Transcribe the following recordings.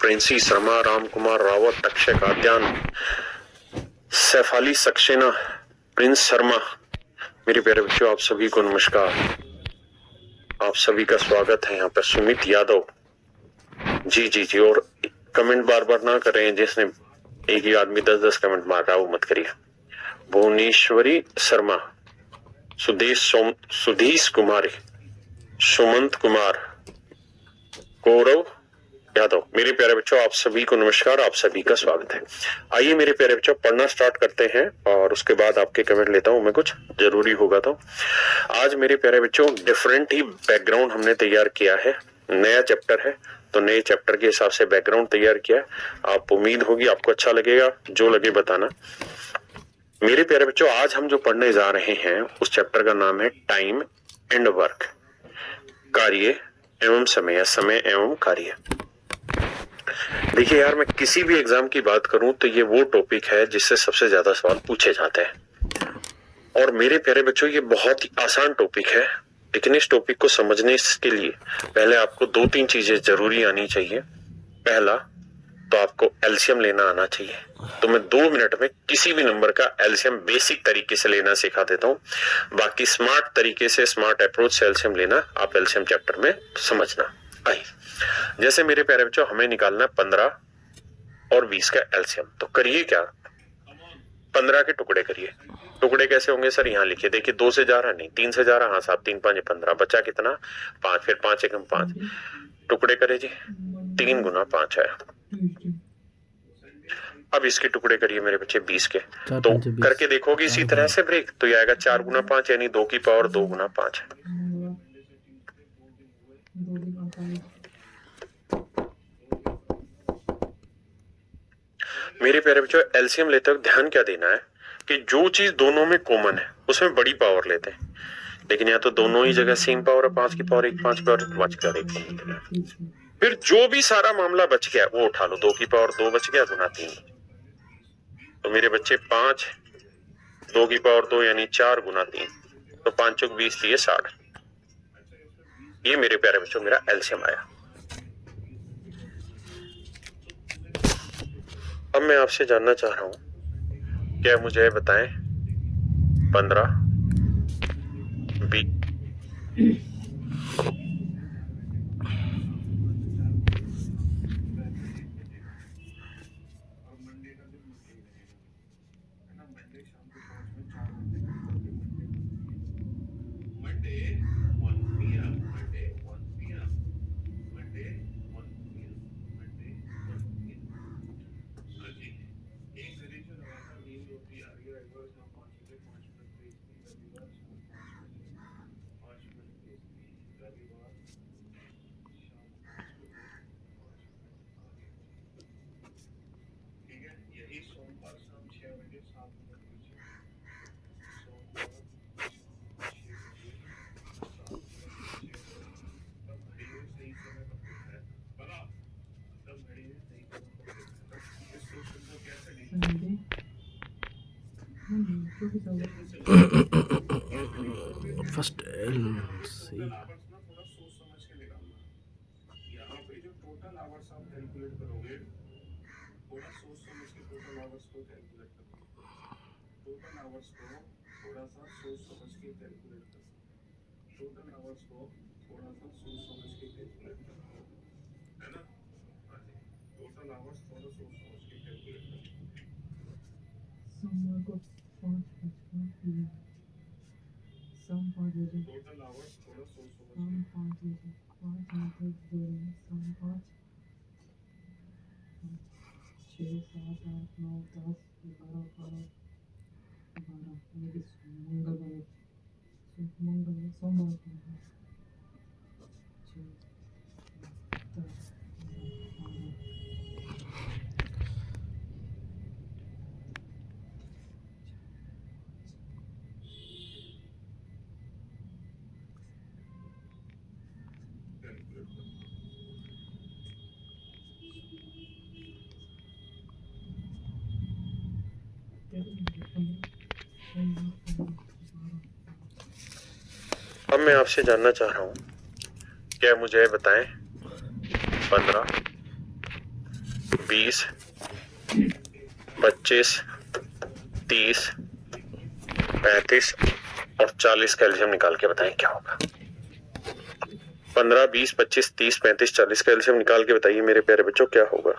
Princy Sharma, Ram Kumar Rawat, Akshay Kadyan, Saif Ali Saxena, Prince Sharma. मेरे प्यारे बच्चों, आप सभी को नमस्कार। आप सभी का स्वागत है यहाँ पर। सुमित यादव जी जी जी। और कमेंट बार बार ना करें, जिसने एक ही आदमी 10-10 कमेंट मार रहा है वो मत करिए। भुवनेश्वरी शर्मा, सुधीश कुमारी, सुमंत कुमार, गौरव यादव। मेरे प्यारे बच्चों, आप सभी को नमस्कार, आप सभी का स्वागत है। आइए मेरे प्यारे बच्चों, पढ़ना स्टार्ट करते हैं और उसके बाद आपके कमेंट लेता हूं मैं, कुछ जरूरी होगा तो। आज मेरे प्यारे बच्चों डिफरेंट ही बैकग्राउंड हमने तैयार किया है। नया चैप्टर है तो नए चैप्टर के हिसाब से बैकग्राउंड तैयार किया है। आप उम्मीद होगी आपको अच्छा लगेगा, जो लगे बताना। मेरे प्यारे बच्चों, आज हम जो पढ़ने जा रहे हैं उस चैप्टर का नाम है टाइम एंड वर्क, कार्य एवं समय, समय एवं कार्य। देखिए यार, मैं किसी भी एग्जाम की बात करूं तो ये वो टॉपिक है जिससे सबसे ज्यादा सवाल पूछे जाते हैं। और मेरे प्यारे बच्चों, ये बहुत ही आसान टॉपिक है, लेकिन इस टॉपिक को समझने के लिए पहले आपको 2-3 चीजें जरूरी आनी चाहिए। पहला तो आपको एलसीएम लेना आना चाहिए। तो मैं 2 मिनट में किसी भी नंबर का एलसीएम बेसिक तरीके से लेना सिखा देता हूँ। बाकी स्मार्ट तरीके से, स्मार्ट अप्रोच से एलसीएम लेना आप एलसीएम चैप्टर में समझना। आइए, जैसे मेरे प्यारे बच्चों, हमें निकालना है 15 और 20 का एलसीएम। तो करिए क्या, 15 के टुकड़े करिए। टुकड़े कैसे होंगे सर? यहाँ लिखिए। देखिए 2 से जा रहा, नहीं 3 से जा रहा। हाँ साहब, 3 5 15, बचा कितना? 5। फिर 5 एकम 5 टुकड़े करे जी, 3 गुना 5 है। अब इसके टुकड़े करिए मेरे बच्चे 20 के। तो करके देखोगे इसी तरह से ब्रेक, तो ये आएगा 4 गुना 5, यानी 2 की पावर 2 गुना 5 है। मेरे प्यारे बच्चों, एलसीएम लेते वक्त ध्यान क्या देना है कि जो चीज दोनों में कॉमन है उसमें बड़ी पावर लेते हैं। लेकिन यहाँ तो दोनों ही जगह सेम पावर है, 5 की पावर 1, 5 की पावर 5 की पावर 1। फिर जो भी सारा मामला बच गया वो उठा लो। 2 की पावर 2 बच गया, गुना 3। तो मेरे बच्चे 5, 2 की पावर 2 यानी 4 गुना 3, तो 5 चौक 20 दिए 60। ये मेरे प्यारे बच्चों मेरा एलसीएम आया। अब मैं आपसे जानना चाह रहा हूं, क्या मुझे बताएं 15 20 फर्स्ट एलसी यहाँ पे जो टोटल आवर्स आप कैलकुलेट करोगे, थोड़ा सोच समझ के टोटल आवर्स को कैलकुलेट करो। टोटल आवर्स को थोड़ा सा सोच समझ के कैलकुलेट करो। टोटल आवर्स को थोड़ा सा सोच समझ के कैलकुलेट करो, है ना? हाँ जी, टोटल आवर्स थोड़ा सोच समझ के कैलकुलेट करो। टोटल आवर्स थोड़ा सोच समझ के। अब मैं आपसे जानना चाह रहा हूं, क्या मुझे बताएं 15 20, 25, 30, 35 और 40 का एलसीएम निकाल के बताएं क्या होगा। 15, 20, 25, 30, 35, 40 का एलसीएम निकाल के बताइए मेरे प्यारे बच्चों क्या होगा।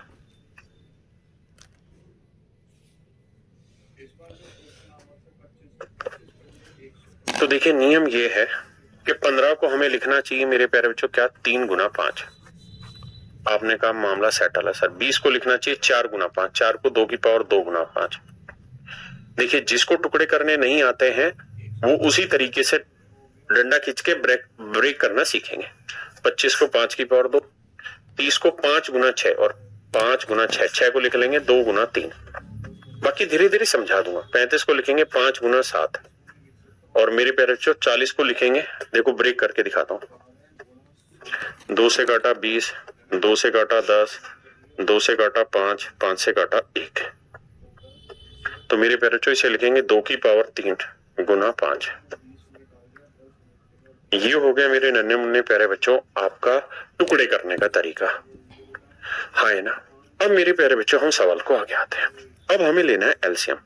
तो देखिए नियम ये है कि 15 को हमें लिखना चाहिए मेरे प्यारे बच्चों क्या, 3 गुना 5। आपने कहा मामला सेटल है सर। 20 को लिखना चाहिए 4 गुना 5, 4 को 2 की पावर 2 गुना 5। देखिए जिसको टुकड़े करने नहीं आते हैं वो उसी तरीके से डंडा खींच के ब्रेक करना सीखेंगे। 25 को 5 की पावर 2, 30 को 5 गुना 6 और 5 गुना 6, 6 को लिख लेंगे 2 गुना 3। बाकी धीरे धीरे समझा दूंगा। 35 को लिखेंगे 5 गुना 7 और मेरे प्यारे बच्चों 40 को लिखेंगे, देखो ब्रेक करके दिखाता हूं। 2 से काटा 20, 2 से काटा 10, 2 से काटा 5, 5 से काटा 1। तो मेरे प्यारे बच्चों इसे लिखेंगे 2 की पावर 3 गुना 5। ये हो गया मेरे नन्हे मुन्ने प्यारे बच्चों आपका टुकड़े करने का तरीका। हाँ है ना। अब मेरे प्यारे बच्चों हम सवाल को आगे आते हैं। अब हमें लेना है एलसीएम।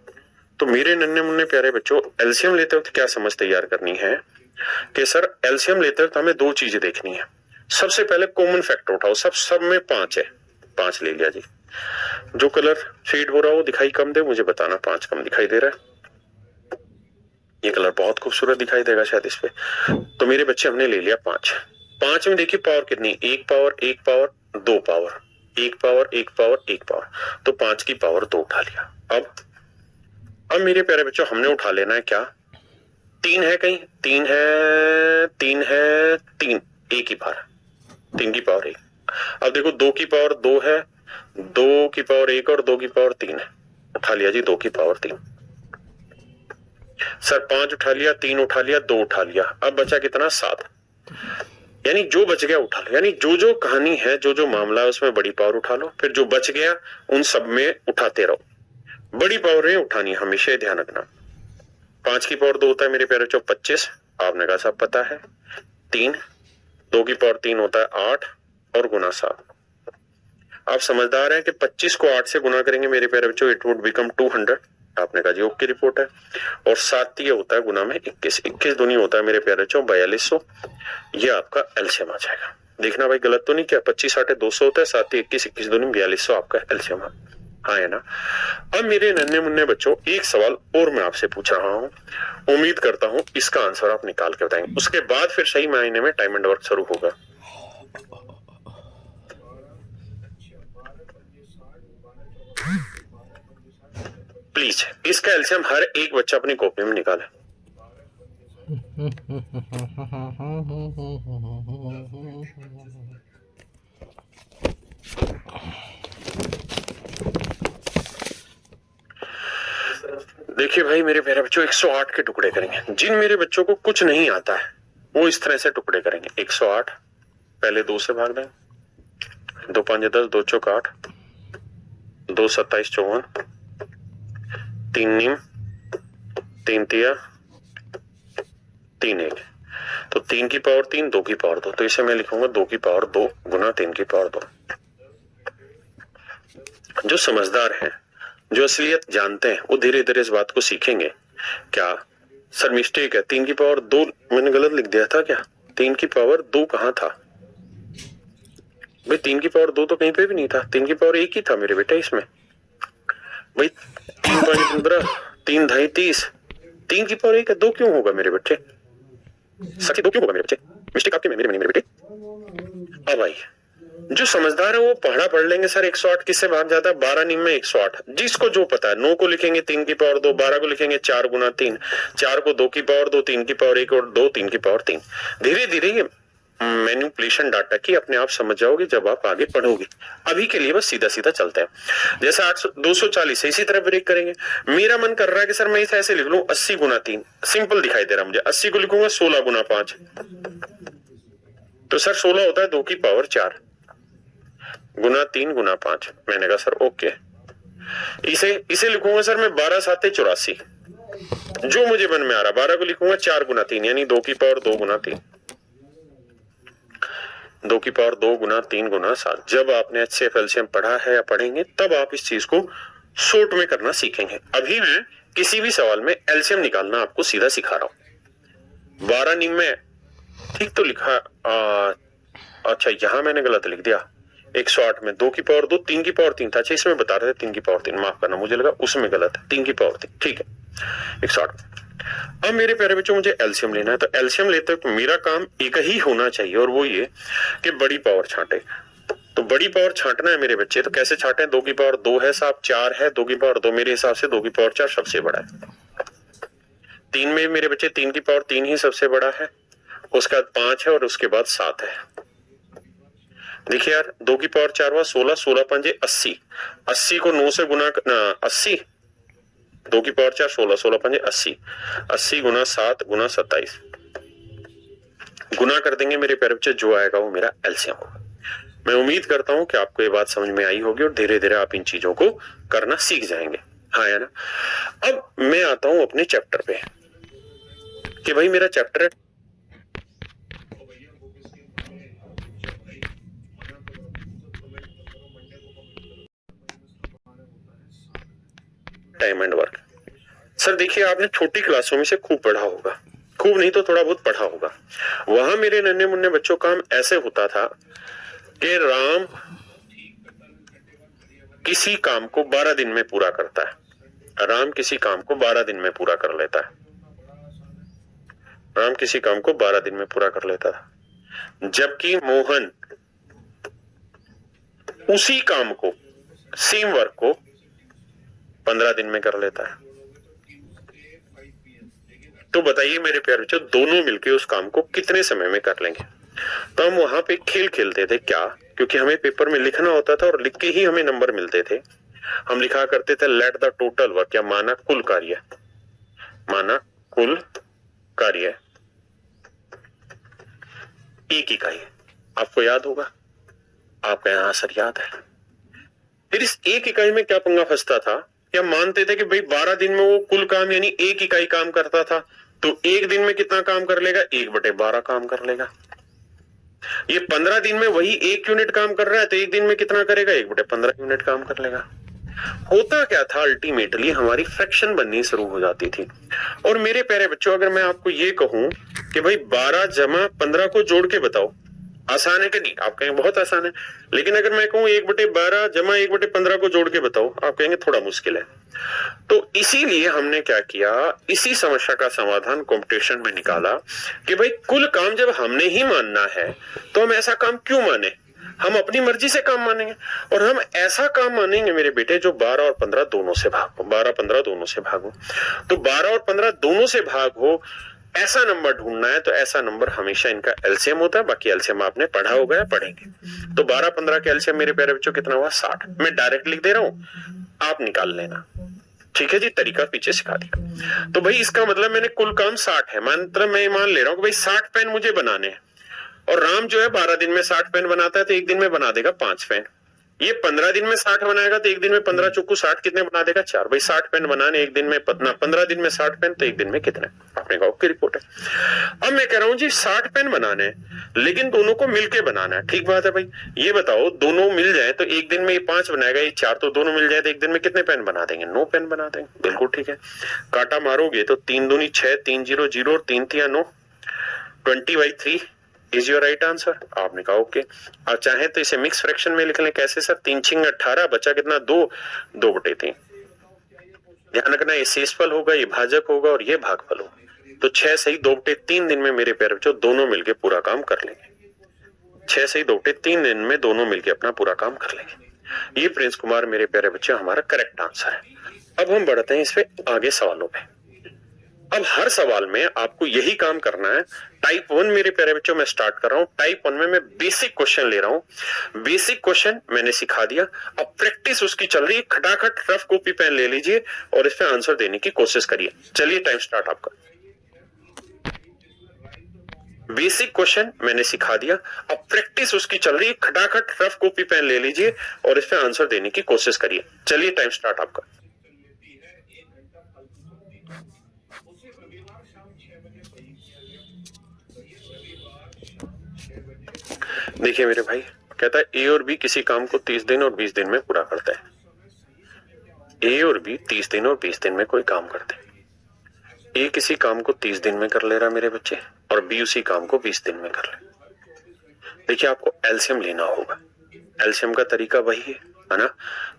तो मेरे नन्हे मुन्ने प्यारे बच्चों एलसीएम लेते वक्त क्या समझ तैयार करनी है कि सर एलसीएम लेते वक्त हमें 2 चीजें देखनी है। सबसे पहले कॉमन फैक्टर उठाओ। सब में 5 है, 5 ले लिया जी। जो कलर फेड हो रहा हो दिखाई कम दे मुझे बताना, 5 कम दिखाई दे रहा है। ये कलर बहुत खूबसूरत दिखाई देगा शायद इस पे। तो मेरे बच्चे हमने ले लिया 5। 5 में देखिए पावर कितनी, 1 power 1 power 2 power, 1 power 1 power 1 power, तो 5 की पावर 2 उठा लिया। अब मेरे प्यारे बच्चों हमने उठा लेना है क्या, 3 है कहीं, 3 है 3 है 3, 1 की पावर 3 की पावर 1। अब देखो 2 की पावर 2 है, 2 की पावर 1 और 2 की पावर 3 है, उठा लिया जी 2 की पावर 3। सर 5 उठा लिया, 3 उठा लिया, 2 उठा लिया, अब बचा कितना 7। यानी जो बच गया उठा लो। यानी जो कहानी है, जो मामला है उसमें बड़ी पावर उठा लो, फिर जो बच गया उन सब में उठाते रहो। बड़ी पावर उठानी हमेशा ध्यान रखना। 5 की पावर 2 होता है मेरे प्यारे बच्चों 25, आपने कहा सब पता है। 3, 2 की पावर 3 होता है 8 और गुना 7। आप समझदार हैं कि 25 को 8 से गुना करेंगे मेरे प्यारे बच्चों इट वुड बिकम 200, आपने कहा जी ओके रिपोर्ट है। और 7 ये होता है गुना में 21, 21 दूनी होता है मेरे प्यारे बच्चों 4200। ये आपका एलसीएम आ जाएगा। देखना भाई गलत तो नहीं किया, 25 8 200 होता है, 7 21 21 दूनी 4200 आपका एलसीएम। हाँ है ना। अब मेरे नन्हे मुन्ने बच्चों एक सवाल और मैं आपसे पूछ रहा हूं, उम्मीद करता हूं इसका आंसर आप निकाल के बताएंगे। उसके बाद फिर सही मायने में टाइम एंड वर्क शुरू होगा। प्लीज इसका एलसीएम हर एक बच्चा अपनी कॉपी में निकाले। देखिए भाई मेरे प्यारे बच्चों 108 के टुकड़े करेंगे। जिन मेरे बच्चों को कुछ नहीं आता है वो इस तरह से टुकड़े करेंगे। 108 पहले 2 से भाग देंगे, 2 5 10, 2 चौक 8, 2 27 54, 3 नीम, 3 तिया, 3 1। तो 3 की पावर 3, 2 की पावर 2, तो इसे मैं लिखूंगा 2 की पावर 2 गुना 3 की पावर 2। जो समझदार हैं, जो असलियत जानते हैं, वो धीरे धीरे इस बात को सीखेंगे। क्या सर मिस्टेक है, 3 की पावर 2 मैंने गलत लिख दिया था क्या? 3 की पावर 2 कहां था भाई? 3 की पावर 2 तो कहीं पे भी नहीं था, 3 की पावर 1 ही था मेरे बेटा इसमें। भाई 3 5 15, 3 2 30, 3 की पावर 1 है, 2 क्यों होगा मेरे बच्चे? सच 2 क्यों होगा मेरे बच्चे? मिस्टेक आपके में, मेरे बेटे। अब भाई जो समझदार है वो पढ़ा पढ़ लेंगे सर 108 किससे भाग जाता है, 12 नीम में 108। जिसको जो पता है 9 को लिखेंगे 3 की पावर 2, 12 को लिखेंगे 4 गुना 3, 4 को 2 की पावर 2, 3 की पावर 1 और 2 3 की पावर 3। धीरे धीरे ये मैनिपुलेशन डाटा की अपने आप समझ जाओगे जब आप आगे पढ़ोगे। अभी के लिए बस सीधा सीधा चलते हैं। जैसे 240 इसी तरह ब्रेक करेंगे। मेरा मन कर रहा है कि सर मैं इसे ऐसे लिख लूं 80 गुना 3, सिंपल दिखाई दे रहा मुझे। 80 को लिखूंगा 16 गुना 5, तो सर 16 होता है 2 की पावर 4 गुना 3 गुना 5। मैंने कहा सर ओके। इसे लिखूंगा सर मैं 12 7 84, जो मुझे मन में आ रहा। 12 को लिखूंगा 4 गुना 3 यानी 2 की पावर 2 गुना 3। 2 की पावर 2 गुना 3 गुना 7। जब आपने HCF एलसीएम पढ़ा है या पढ़ेंगे तब आप इस चीज को शॉर्ट में करना सीखेंगे। अभी मैं किसी भी सवाल में एलसीएम निकालना आपको सीधा सिखा रहा हूं। 12 निम में ठीक तो लिखा, अच्छा यहां मैंने गलत लिख दिया। 108 में 2 की पावर 2 3 की पावर 3 था। अच्छा इसमें बता रहे थे 3 की पावर 3, माफ करना मुझे लगा उसमें गलत है, 3 की पावर 3 ठीक है 108। अब मेरे प्यारे बच्चों मुझे एलसीएम लेना है, तो एलसीएम लेते वक्त मेरा काम एक ही होना चाहिए और वो ये कि बड़ी पावर छांटे। तो बड़ी पावर छांटना है मेरे बच्चे, तो कैसे छांटे? 2 की पावर 2 है साहब, 4 है, 2 की पावर 2 मेरे हिसाब से 2 की पावर 4 सबसे बड़ा है। 3 में मेरे बच्चे 3 की पावर 3 ही सबसे बड़ा है, उसके बाद 5 है और उसके बाद 7 है। देखिए यार 2 की पावर 4 हुआ 16, 16 पंजे 80, 80 को 9 से गुना 80, 2 की पावर 4 16, 16 पंजे 80, 80 गुना 7 गुना 27 गुना कर देंगे मेरे प्यारे बच्चे, जो आएगा वो मेरा एलसीएम होगा। मैं उम्मीद करता हूं कि आपको ये बात समझ में आई होगी और धीरे धीरे आप इन चीजों को करना सीख जाएंगे। हाँ या ना? अब मैं आता हूं अपने चैप्टर पे कि भाई मेरा चैप्टर है टाइम एंड वर्क। सर देखिए आपने छोटी क्लासों में से खूब पढ़ा होगा, खूब नहीं तो थोड़ा बहुत पढ़ा होगा। वहां मेरे नन्हे मुन्ने बच्चों काम ऐसे होता था कि राम किसी काम को 12 दिन में पूरा करता है, राम किसी काम को 12 दिन में पूरा कर लेता है, राम किसी काम को 12 दिन में पूरा कर लेता था, जबकि मोहन उसी काम को सेम वर्क को 15 दिन में कर लेता है। तो बताइए मेरे प्यारे बच्चों दोनों मिलकर उस काम को कितने समय में कर लेंगे? तो हम वहां पे खेल खेलते थे क्या, क्योंकि हमें पेपर में लिखना होता था और लिख के ही हमें नंबर मिलते थे। हम लिखा करते थे लेट द टोटल वर्क, या माना कुल कार्य, माना कुल कार्य एक इकाई। आपको याद होगा, आपका यहां सर याद है। फिर इस एक इकाई में क्या पंगा फंसता था, क्या मानते थे कि भाई 12 दिन में वो कुल काम यानी एक इकाई काम करता था, तो एक दिन में कितना काम कर लेगा? 1/12 काम कर लेगा। ये 15 दिन में वही 1 यूनिट काम कर रहा है, तो एक दिन में कितना करेगा? 1/15 यूनिट काम कर लेगा। होता क्या था, अल्टीमेटली हमारी फ्रैक्शन बननी शुरू हो जाती थी। और मेरे प्यारे बच्चों अगर मैं आपको ये कहूं कि भाई 12 जमा 15 को जोड़ के बताओ, आसान है कि नहीं? आप कहेंगे बहुत आसान है। लेकिन अगर मैं कहूं 1/12 जमा 1/15 को जोड़ के बताओ, आप कहेंगे थोड़ा मुश्किल है। तो इसीलिए हमने क्या किया, इसी समस्या का समाधान कंपटीशन में निकाला कि भाई कुल काम जब हमने ही मानना है तो हम ऐसा काम क्यों माने, हम अपनी मर्जी से काम मानेंगे। और हम ऐसा काम मानेंगे मेरे बेटे जो 12 और 15 दोनों से भाग हो, 12-15 दोनों से भाग हो। तो 12 और 15 दोनों से भाग हो ऐसा नंबर ढूंढना है, तो ऐसा नंबर हमेशा इनका एलसीएम होता है। बाकी एलसीएम आपने पढ़ा होगा या पढ़ेंगे। तो 12-15 के एलसीएम मेरे प्यारे बच्चों कितना हुआ? 60। मैं डायरेक्ट लिख दे रहा हूं, आप निकाल लेना। ठीक है जी, तरीका पीछे सिखा दिया। तो भाई इसका मतलब मैंने कुल काम 60 है, मतलब मैं मान ले रहा हूं कि भाई 60 पेन मुझे बनाने हैं, और राम जो है 12 दिन में 60 पेन बनाता है, तो एक दिन में बना देगा 5 पेन। ये 15 दिन में 60 बनाएगा तो एक दिन में 15 चौको 60 कितने बना देगा? 4। भाई 60 पेन बनाने एक दिन में 15 दिन में 60 पेन, तो एक दिन में कितने? आपने कहा ओके रिपोर्ट है। अब मैं कह रहा हूं जी 60 पेन बनाने हैं, लेकिन दोनों को मिलके बनाना है। ठीक बात है भाई, ये बताओ दोनों मिल जाए तो एक दिन में ये 5 बनाएगा, ये 4, तो दोनों मिल जाए तो एक दिन में कितने पेन बना देंगे? 9 पेन बना देंगे। बिल्कुल ठीक है। काटा मारोगे तो 3 दूनी 6, 3 0 0 और 3 3 9, 20/3 इज योर राइट आंसर। आपने कहा ओके। आप चाहे तो इसे मिक्स फ्रैक्शन में लिख लें। कैसे सर? 3 6 18, बचा कितना? 2, 2/3। ध्यान रखना ये शेषफल होगा, ये भाजक होगा और ये भागफल होगा। तो 6 सही 2/3 दिन में मेरे प्यारे बच्चों दोनों मिलके पूरा काम कर लेंगे। 6 सही 2/3 दिन में दोनों मिलके अपना पूरा काम कर लेंगे। ये प्रिंस कुमार मेरे प्यारे बच्चे हमारा करेक्ट आंसर है। अब हम बढ़ते हैं इस पे आगे सवालों पे। अब हर सवाल में आपको यही काम करना है। टाइप 1 मेरे प्यारे बच्चों मैं स्टार्ट कर रहा हूं। टाइप 1 में मैं बेसिक क्वेश्चन ले रहा हूं। बेसिक क्वेश्चन मैंने सिखा दिया, अब प्रैक्टिस उसकी चल रही है। खटाखट रफ कॉपी पेन ले लीजिए और इस पे आंसर देने की कोशिश करिए। चलिए टाइम स्टार्ट आपका। बेसिक क्वेश्चन मैंने सिखा दिया, अब प्रैक्टिस उसकी चल रही है। खटाखट रफ कॉपी पेन ले लीजिए और इस पे आंसर देने की कोशिश करिए। चलिए टाइम स्टार्ट आपका। देखिए मेरे भाई, कहता है ए और बी किसी काम को 30 दिन और 20 दिन में पूरा करते हैं। ए और बी 30 दिन और 20 दिन में कोई काम करते हैं। ए किसी काम को 30 दिन में कर ले रहा मेरे बच्चे, और बी उसी काम को 20 दिन में कर ले। देखिए आपको एलसीएम लेना होगा। एलसीएम का तरीका वही है ना।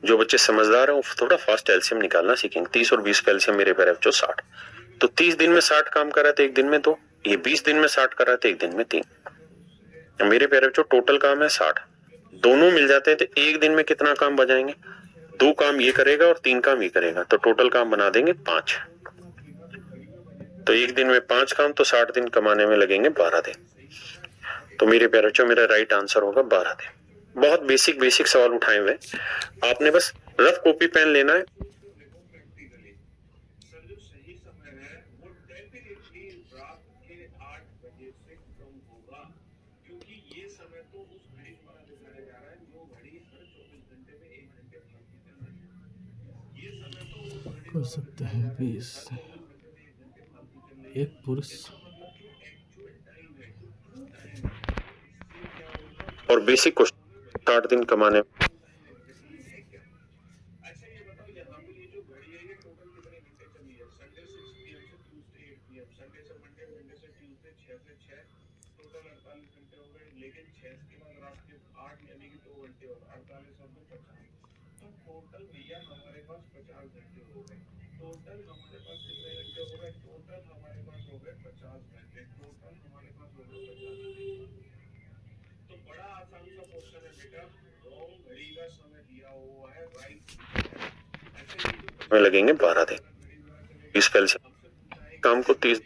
जो बच्चे समझदार हैं वो थोड़ा फास्ट एलसीएम निकालना सीखेंगे। 30 और 20 का एलसीएम मेरे प्यारे बच्चों 60। तो 30 दिन में 60 काम करा तो एक दिन में 2, ये 20 दिन में 60 करा तो एक दिन में 3। मेरे प्यारे बच्चों टोटल काम है 60, दोनों मिल जाते हैं तो एक दिन में कितना काम बजाएंगे? 2 काम ये करेगा और 3 काम ये करेगा, तो टोटल काम बना देंगे 5। तो एक दिन में 5 काम, तो 60 दिन कमाने में लगेंगे 12 दिन। तो मेरे प्यारे बच्चों मेरा राइट आंसर होगा 12 दिन। बहुत बेसिक सवाल उठाए हुए, आपने बस रफ कॉपी पेन लेना है। कर सकते हैं 20 एक पुरुष और बेसिक क्वेश्चन 60 दिन कमाने। में लगेंगे 12 दिन। इस स्पेल से काम को 30।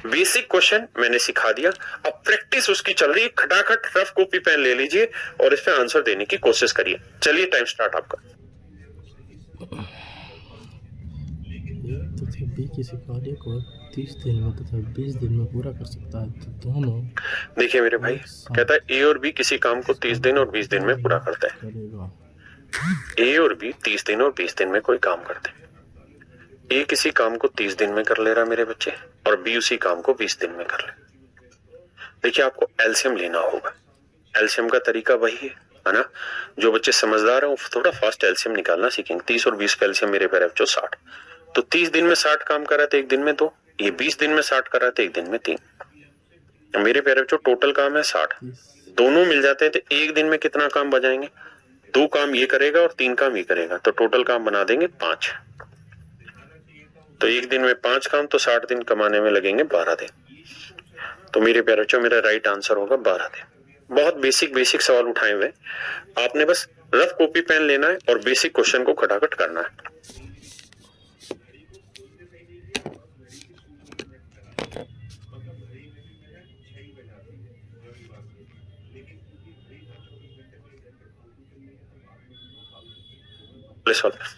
बेसिक क्वेश्चन मैंने सिखा दिया, अब प्रैक्टिस उसकी चल रही है। खटाखट रफ कॉपी पेन ले लीजिए और इस पे आंसर देने की कोशिश करिए। चलिए टाइम स्टार्ट आपका। तथा बी किसी कार्य को 30 दिन में तथा 20 दिन में पूरा कर सकता है, तो दोनों देखिए मेरे भाई, कहता है ए और बी किसी काम को 30 दिन और 20 दिन में पूरा करते हैं। करेगा। ए और बी 30 दिन और 20 दिन में कोई काम करते हैं। ए किसी काम को 30 दिन में कर ले रहा मेरे बच्चे, और बी उसी काम को 20 दिन में कर ले। देखिए आपको एलसीएम लेना होगा। एलसीएम का तरीका वही है ना। जो बच्चे समझदार हैं वो थोड़ा फास्ट एलसीएम निकालना सीखेंगे। 30 और 20 का एलसीएम मेरे प्यारे बच्चों 60। तो 30 दिन में 60 काम करा तो एक दिन में 2, ये 20 दिन में 60 करा तो एक दिन में 3। मेरे प्यारे बच्चों टोटल काम है 60, दोनों मिल जाते हैं तो एक दिन में कितना काम बजाएंगे? 2 काम ये करेगा और 3 काम ये करेगा, तो टोटल काम बना देंगे 5। तो एक दिन में 5 काम, तो 60 दिन कमाने में लगेंगे 12 दिन। तो मेरे प्यारे बच्चों मेरा राइट आंसर होगा 12 दिन। बहुत बेसिक सवाल उठाए हुए, आपने बस रफ कॉपी पेन लेना है और बेसिक क्वेश्चन को खटाखट करना है।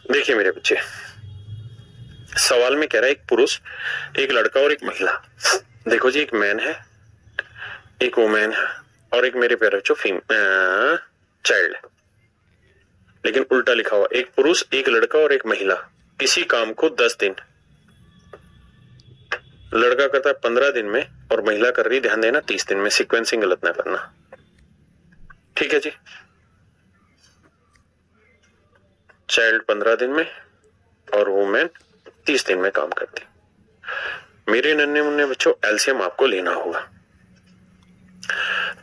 देखिए मेरे बच्चे, सवाल में कह रहा है एक पुरुष, एक लड़का और एक महिला। देखो जी, एक मैन है, एक वुमेन है, और एक मेरे प्यारे बच्चों चाइल्ड। लेकिन उल्टा लिखा हुआ, एक पुरुष, एक लड़का और एक महिला किसी काम को 10 दिन। लड़का करता है 15 दिन में और महिला कर रही, ध्यान देना, 30 दिन में। सीक्वेंसिंग गलत ना करना, ठीक है जी। चाइल्ड 15 दिन में और वुमेन 30 दिन में काम करती। मेरे नन्हे मुन्ने बच्चों, एलसीएम आपको लेना होगा।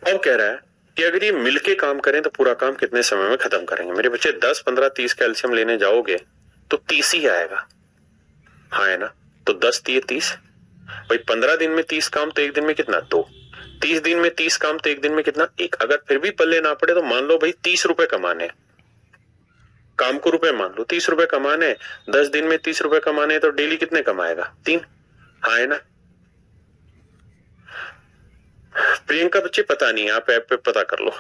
अब कह रहा है कि अगर ये मिलके काम करें तो पूरा काम कितने समय में खत्म करेंगे? मेरे बच्चे 10, 15, 30 का एलसीएम लेने जाओगे तो 30 ही आएगा, हाँ है ना। तो 10 दिए 30 भाई। 15 दिन में 30 काम, तो एक दिन में कितना? 2। 30 दिन में 30 काम, तो एक दिन में कितना? 1। अगर फिर भी पल्ले ना पड़े तो मान लो भाई 30 रुपए कमाने, काम को रुपए मान लो, 30 रुपए कमाने, 10 दिन में 30 रुपए कमाने, तो डेली कितने कमाएगा? 3, हाँ है ना। प्रियंका बच्चे पता नहीं, आप ऐप पे पता कर लो।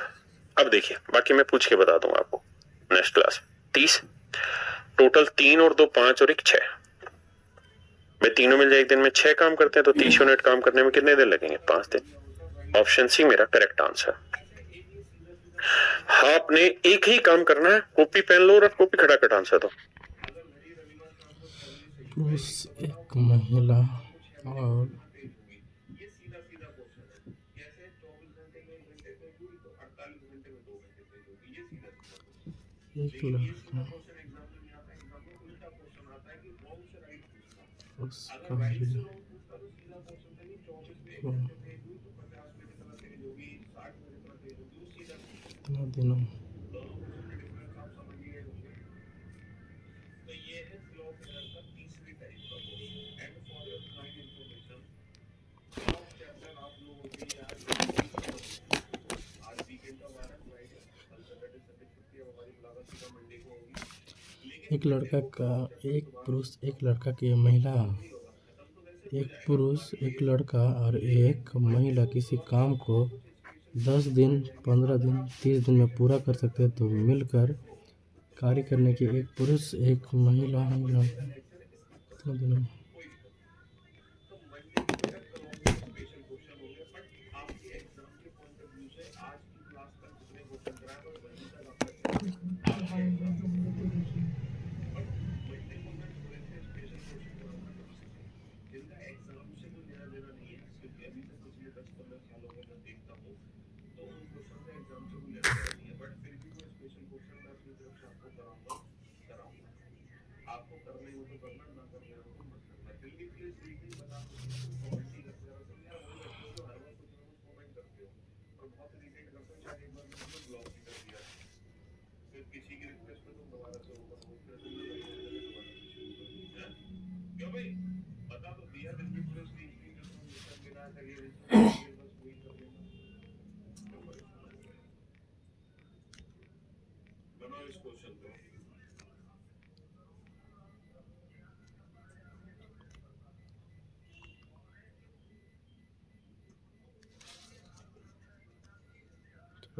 अब देखिए, बाकी मैं पूछ के बता दूंगा आपको नेक्स्ट क्लास। 30 टोटल, 3 और 2 5 और 1 6 भाई, तीनों मिल जाए एक दिन में 6 काम करते हैं, तो 30 यूनिट काम करने में कितने दिन लगेंगे? 5 दिन। ऑप्शन सी मेरा करेक्ट आंसर। हाँ, आपने एक ही काम करना है, कॉपी पेन लो और कॉपी खटाखट आंसर दो। पुरुष, एक महिला और एक लड़का उसका भी को कितना दिनों एक पुरुष एक लड़का की महिला एक पुरुष एक लड़का और एक महिला किसी काम को 10 दिन 15 दिन 30 दिन में पूरा कर सकते हैं तो मिलकर कार्य करने की एक पुरुष एक महिला कितना दिनों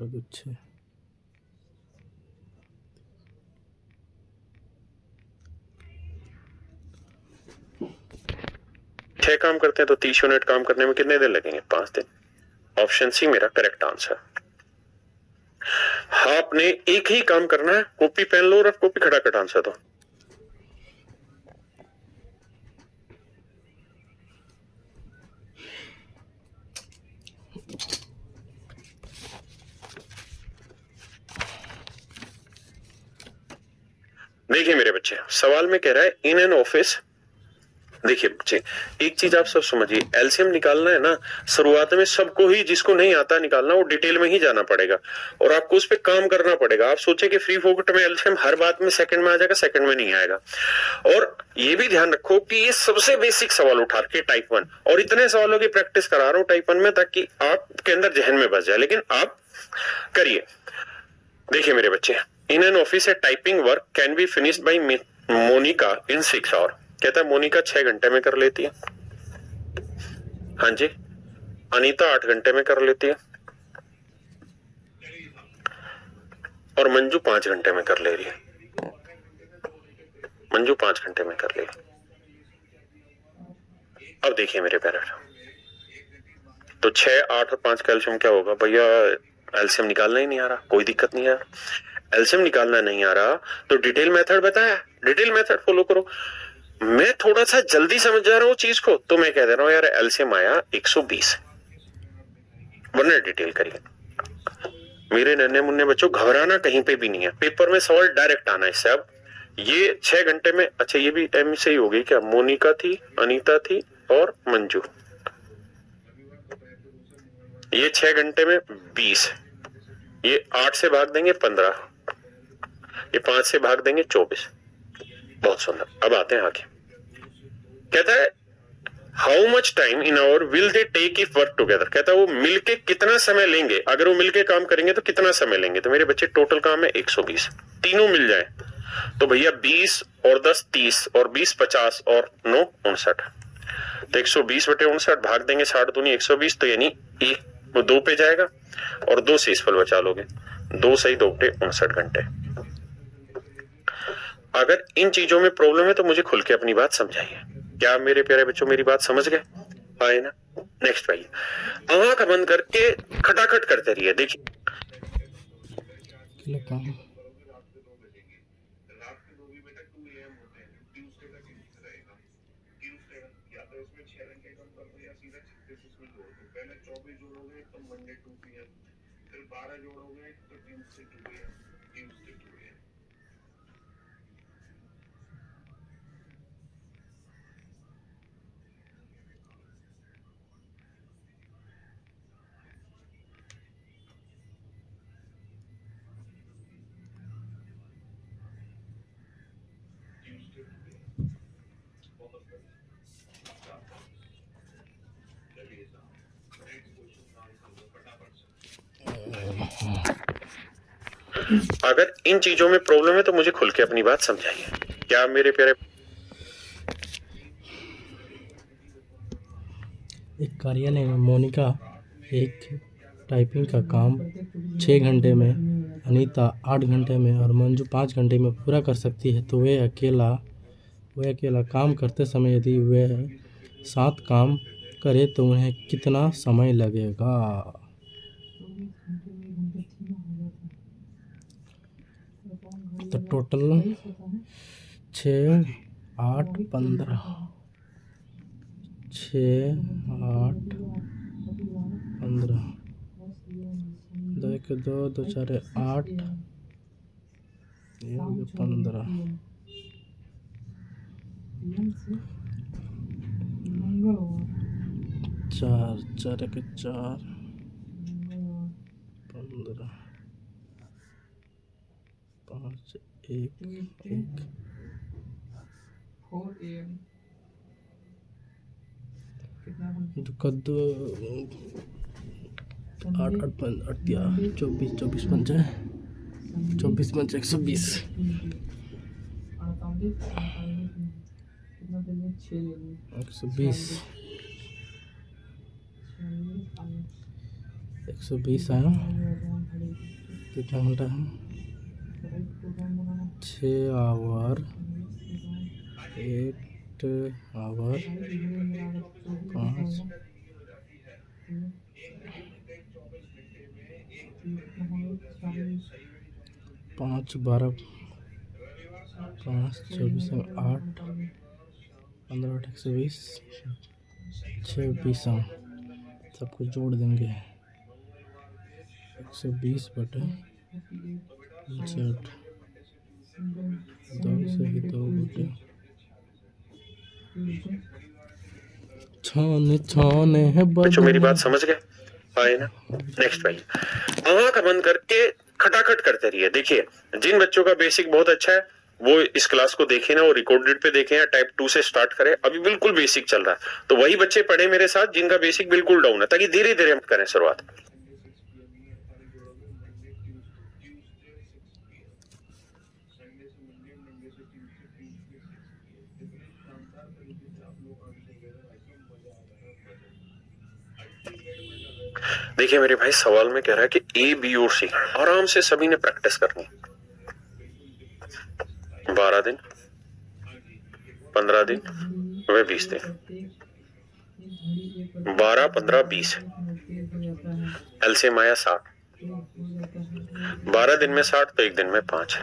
अच्छा 6 काम करते हैं तो 30 यूनिट काम करने में कितने दिन लगेंगे? 5 दिन। ऑप्शन सी मेरा करेक्ट आंसर। हाँ, आपने एक ही काम करना है, कॉपी पेन लो और कॉपी खटाखट आंसर दो। देखिए मेरे बच्चे, सवाल में कह रहा है इन एन ऑफिस। देखिए बच्चे, एक चीज आप सब समझिए, एलसीएम निकालना है ना, शुरुआत में सबको ही, जिसको नहीं आता निकालना, वो डिटेल में ही जाना पड़ेगा और आपको उस पर काम करना पड़ेगा। आप सोचे कि फ्री फोकट में एलसीएम हर बात में सेकंड में आ जाएगा, सेकंड में नहीं आएगा। और ये भी ध्यान रखो कि ये सबसे बेसिक सवाल उठा के टाइप 1, और इतने सवालों की प्रैक्टिस करा रहा हूं टाइप 1 में ताकि आपके अंदर जहन में बस जाए, लेकिन आप करिए। देखिए मेरे बच्चे, in an office a typing work can be finished by Monika in 6 hour. कहता है मोनिका 6 घंटे में कर लेती है। हाँ जी। अनीता 8 घंटे में कर लेती है और मंजू 5 घंटे में कर ले रही है। मंजू 5 घंटे में कर ले रही। अब देखिए मेरे पेरेंट, तो 6, 8 और 5 का एलसीएम क्या होगा? भैया एलसीएम निकालना ही नहीं आ रहा, कोई दिक्कत नहीं है। एलसीएम निकालना नहीं आ रहा तो डिटेल मेथड बताया, डिटेल मेथड फॉलो करो। मैं थोड़ा सा जल्दी समझ जा रहा हूँ चीज को, तो मैं कह दे रहा हूँ यार एलसीएम आया 120, वरना डिटेल करिए। मेरे नन्हे मुन्ने बच्चों, घबराना कहीं पे भी नहीं है, पेपर में सवाल डायरेक्ट आना है। इससे अब ये 6 घंटे में, अच्छा ये भी एम से ही हो गई क्या? मोनिका थी, अनीता थी और मंजू। ये 6 घंटे में 20, ये 8 से भाग देंगे 15, ये 5 से भाग देंगे 24। बहुत सुंदर। अब आते हैं आगे। कहता है how much time in hour will they take if work together. कहता है वो मिलके कितना समय लेंगे, अगर वो मिलके काम करेंगे तो कितना समय लेंगे। तो मेरे बच्चे टोटल काम है 120, तीनों मिल जाए तो भैया 20 और 10 30 और 20 50 और 9 59। तो 120 बटे 59 भाग देंगे 60 दूनी 120, तो यानी वो 2 पे जाएगा और 2 से फल बचा लोगे। 2 सही 2 बटे 59 घंटे। अगर इन चीजों में प्रॉब्लम है तो मुझे खुल के अपनी बात समझाइए। क्या मेरे प्यारे बच्चों मेरी बात समझ गए? आए ना? नेक्स्ट भाई, आंख बंद करके खटाखट करते रहिए। देखिए अगर इन चीजों में प्रॉब्लम है तो मुझे खुल के अपनी बात समझाइए। क्या मेरे प्यारे एक कार्यालय में मोनिका एक टाइपिंग का काम 6 घंटे में, अनीता 8 घंटे में और मंजू 5 घंटे में पूरा कर सकती है, तो वे अकेला काम करते समय यदि वे 7 काम करे तो उन्हें कितना समय लगेगा? तो टोटल 6, 8, 15, 6, 8, 15, 2 1 2 2 4 8, 15, 4 4 1 4, 15, 5 1 1, कद्दू 8 8 5 8 24 24 5 24 5 120, 120 आया। कितना घंटा है? 6 आवर, 8 आवर, 5 12, 5 24 8, 15 8 120, 6 20 सबको जोड़ देंगे। 120 बटे 59, 2 से 2 बटे छाने है बच्चों मेरी बात समझ गए? आए ना? नेक्स्ट भाई, आंख बंद करके खटाखट करते रहिए। देखिए, जिन बच्चों का बेसिक बहुत अच्छा है वो इस क्लास को देखें ना, वो रिकॉर्डेड पे देखें या टाइप 2 से स्टार्ट करें। अभी बिल्कुल बेसिक चल रहा है, तो वही बच्चे पढ़े मेरे साथ जिनका बेसिक बिल्कुल डाउन है, ताकि धीरे धीरे हम करें शुरुआत। देखिए मेरे भाई, सवाल में कह रहा है कि ए बी और सी आराम से सभी ने प्रैक्टिस करनी। 12 दिन, 15 दिन व 20 दिन, 12 15 20, एलसीएम आया 60। 12 दिन में 60 तो एक दिन में 5,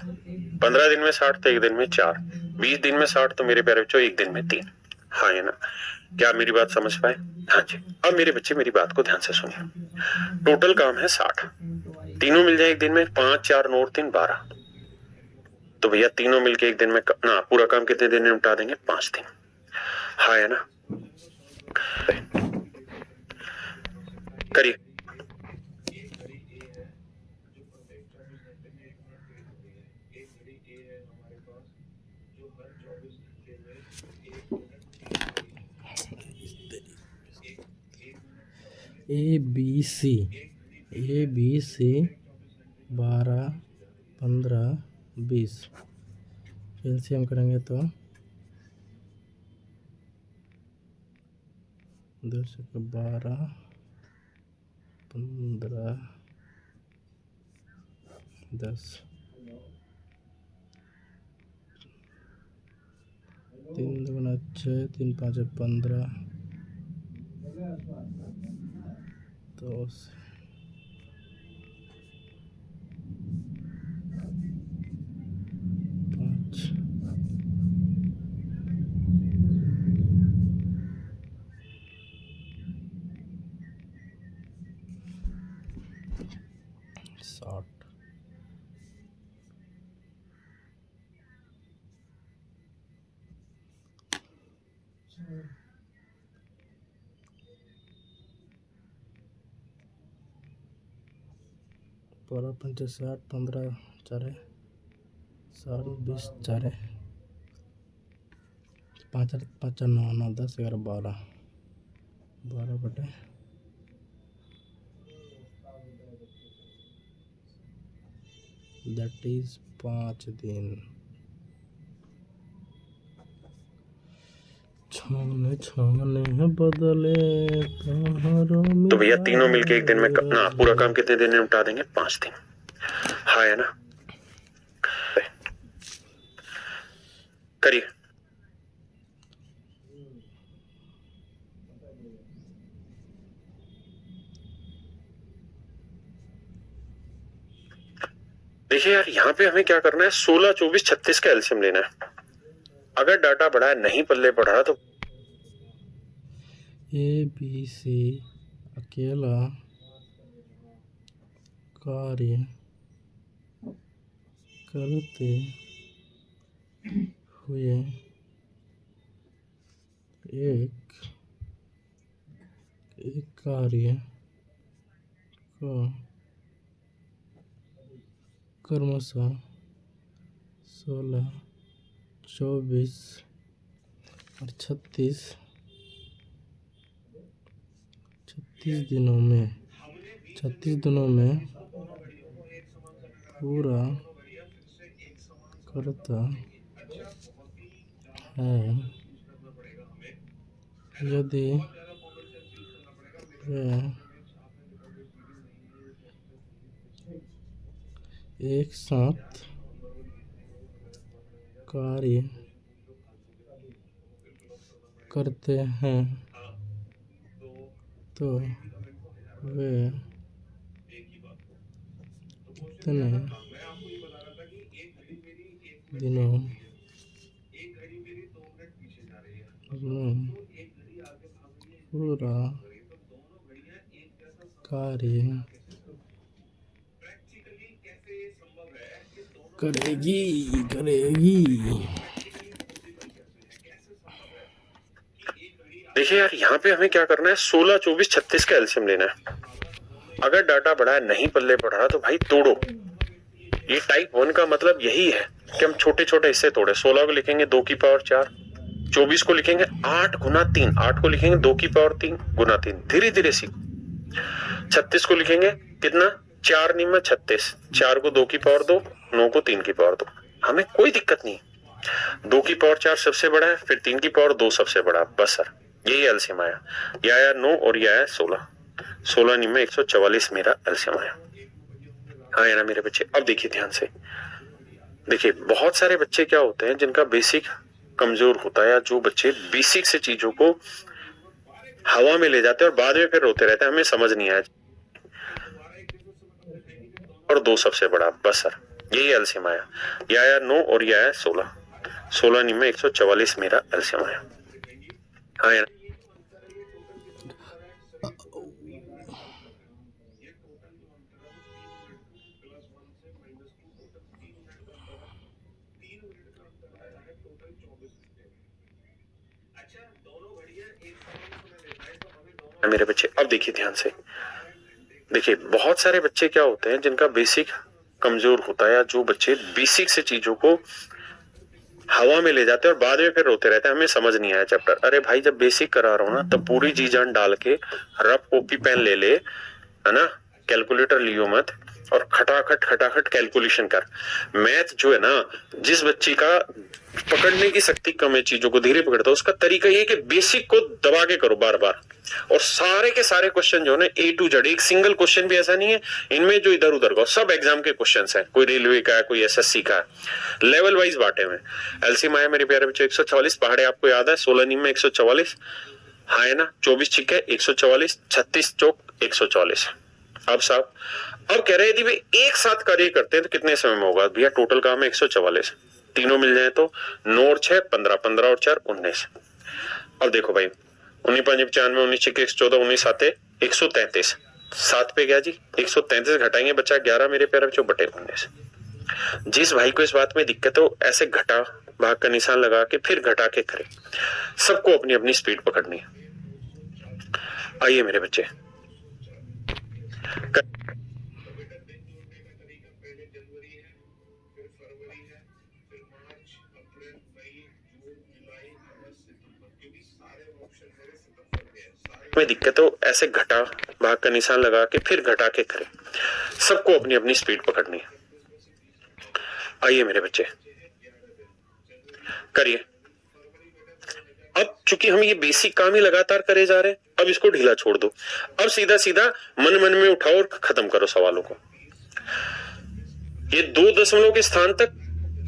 15 दिन में 60 तो एक दिन में 4, 20 दिन में 60 तो मेरे प्यारे बच्चों एक दिन में 3। हाँ है ना? क्या मेरी बात समझ पाए? हाँ जी। अब मेरे बच्चे मेरी बात को ध्यान से सुनिए। टोटल काम है 60, तीनों मिल जाए एक दिन में 5 4 9 3 12, तो भैया तीनों मिलके एक दिन में ना पूरा काम कितने दिन में निपटा देंगे? 5 दिन। हाँ है ना? करिए। ए बी सी 12 15 20 एलसीएम करेंगे तो 12 15 10, 3 दूना 6, 3 5 15, 10, 5, 60, 12 5 60, 15 4 60 20 4 5 5 9 9 10 11 12 12 बटे दैट इज 5 दिन। छाने छाने बदले तो भैया तीनों मिलके एक दिन में ना पूरा काम कितने दिन में निपटा देंगे? 5 दिन। हाँ है ना? करिए। देखिए यार, यहाँ पे हमें क्या करना है, 16, 24, 36 का एलसीएम लेना है। अगर डाटा बढ़ा है, नहीं पल्ले पड़ रहा, तो ABC अकेला कार्य करते हुए एक कार्य का क्रमशः 16, 24 और 36 दिनों में पूरा करता है। यदि वह एक साथ कार्य करते हैं तो वे कितने दिनों में पूरा कार्य करेगी। देखिए यार, यहाँ पे हमें क्या करना है, 16, 24, 36 का एलसीएम लेना है। अगर डाटा बढ़ा है, नहीं पल्ले पड़ रहा, तो भाई तोड़ो। ये टाइप 1 का मतलब यही है कि हम छोटे छोटे हिस्से तोड़े। 16 को लिखेंगे 2 की पावर 4, 24 को लिखेंगे 8 गुना 3, 8 को लिखेंगे 2 की पावर 3 गुना 3, धीरे धीरे सीख। 36 को लिखेंगे कितना, 4 × 36, 4 को 2 की पावर 2, 9 को 3 की पावर 2। हमें कोई दिक्कत नहीं, 2 की पावर 4 सबसे बड़ा है, फिर 3 की पावर 2 सबसे बड़ा, बस सर यही एलसीएम आया। यह आया 9 और यह आया 16, 16 × 144 मेरा एलसीएम आया। हाँ है ना मेरे बच्चे? अब देखिए ध्यान से, देखिए बहुत सारे बच्चे क्या होते हैं जिनका बेसिक कमजोर होता है, या जो बच्चे बेसिक से चीजों को हवा में ले जाते हैं और बाद में फिर रोते रहते हैं, हमें समझ नहीं आया, और 2 सबसे बड़ा, बस सर यही एलसीएम आया। यह आया 9 और यह आया 16, 16 × 144 मेरा एलसीएम आया। हाँ है ना? मेरे बच्चे अब देखिए ध्यान से, देखिए बहुत सारे बच्चे क्या होते हैं जिनका बेसिक कमजोर होता है, या जो बच्चे बेसिक से चीजों को हवा में ले जाते हैं और बाद में फिर रोते रहते हैं, हमें समझ नहीं आया चैप्टर। अरे भाई जब बेसिक करा रहा हूं ना, तब पूरी जी जान डाल के रफ कॉपी पेन ले ले, है ना, कैलकुलेटर लियो मत, और खटाखट कैलकुलेशन कर। मैथ जो है ना, जिस बच्ची का पकड़ने की शक्ति कम है, चीजों को धीरे पकड़ता है, उसका तरीका ये है कि बेसिक को दबा के करो बार बार, और सारे के सारे क्वेश्चन जो है A to Z, एक सिंगल क्वेश्चन भी ऐसा नहीं है इनमें जो इधर उधर का, सब एग्जाम के क्वेश्चंस हैं, कोई रेलवे का है, कोई एसएससी का है, लेवल वाइज बांटे हुए। एलसीएम आया मेरे प्यारे बच्चों 144, पहाड़े आपको याद है, 16 × 144, हाँ है ना, 24 छिक्के 144, 36 चौक 144। अब साहब अब कह रहे हैं यदि वे एक साथ कार्य करते हैं तो कितने समय में होगा? भैया टोटल काम है 144, तीनों मिल जाए तो 9 और 6 15, 15 और 4 19। अब देखो भाई, 19 5 95, 19 6 114, 19 7 133, 7 पे गया जी, 133 घटाएंगे बच्चा 11 मेरे प्यारे बच्चों बटे 19। जिस भाई को इस बात में दिक्कत हो, ऐसे घटा भाग का निशान लगा के फिर घटा के करे। सबको अपनी अपनी स्पीड पकड़नी है। आइए मेरे बच्चे, में दिक्कत हो, ऐसे घटा भाग का निशान लगा के फिर घटा के करे। सबको अपनी अपनी स्पीड पकड़नी है। आइए मेरे बच्चे, करिए। अब चूंकि हम ये बेसिक काम ही लगातार करे जा रहे हैं, अब इसको ढीला छोड़ दो। अब सीधा सीधा मन मन में उठाओ और खत्म करो सवालों को। ये 2 दशमलव के स्थान तक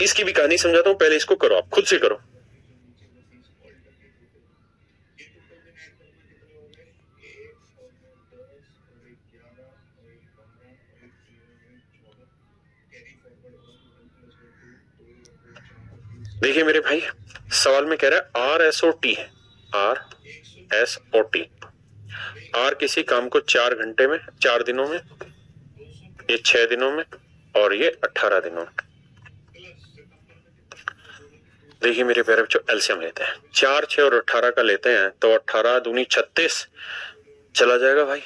इसकी भी कहानी समझाता हूं, पहले इसको करो, आप खुद से करो। देखिए मेरे भाई, सवाल में कह रहा है RSOT है, RSOT। R किसी काम को 4 घंटे में, 4 दिनों में, ये 6 दिनों में, और ये 18 दिनों में। देखिए मेरे प्यारे बच्चों, एलसीएम लेते हैं, 4, 6 और 18 का लेते हैं तो 18 दूनी 36 चला जाएगा भाई।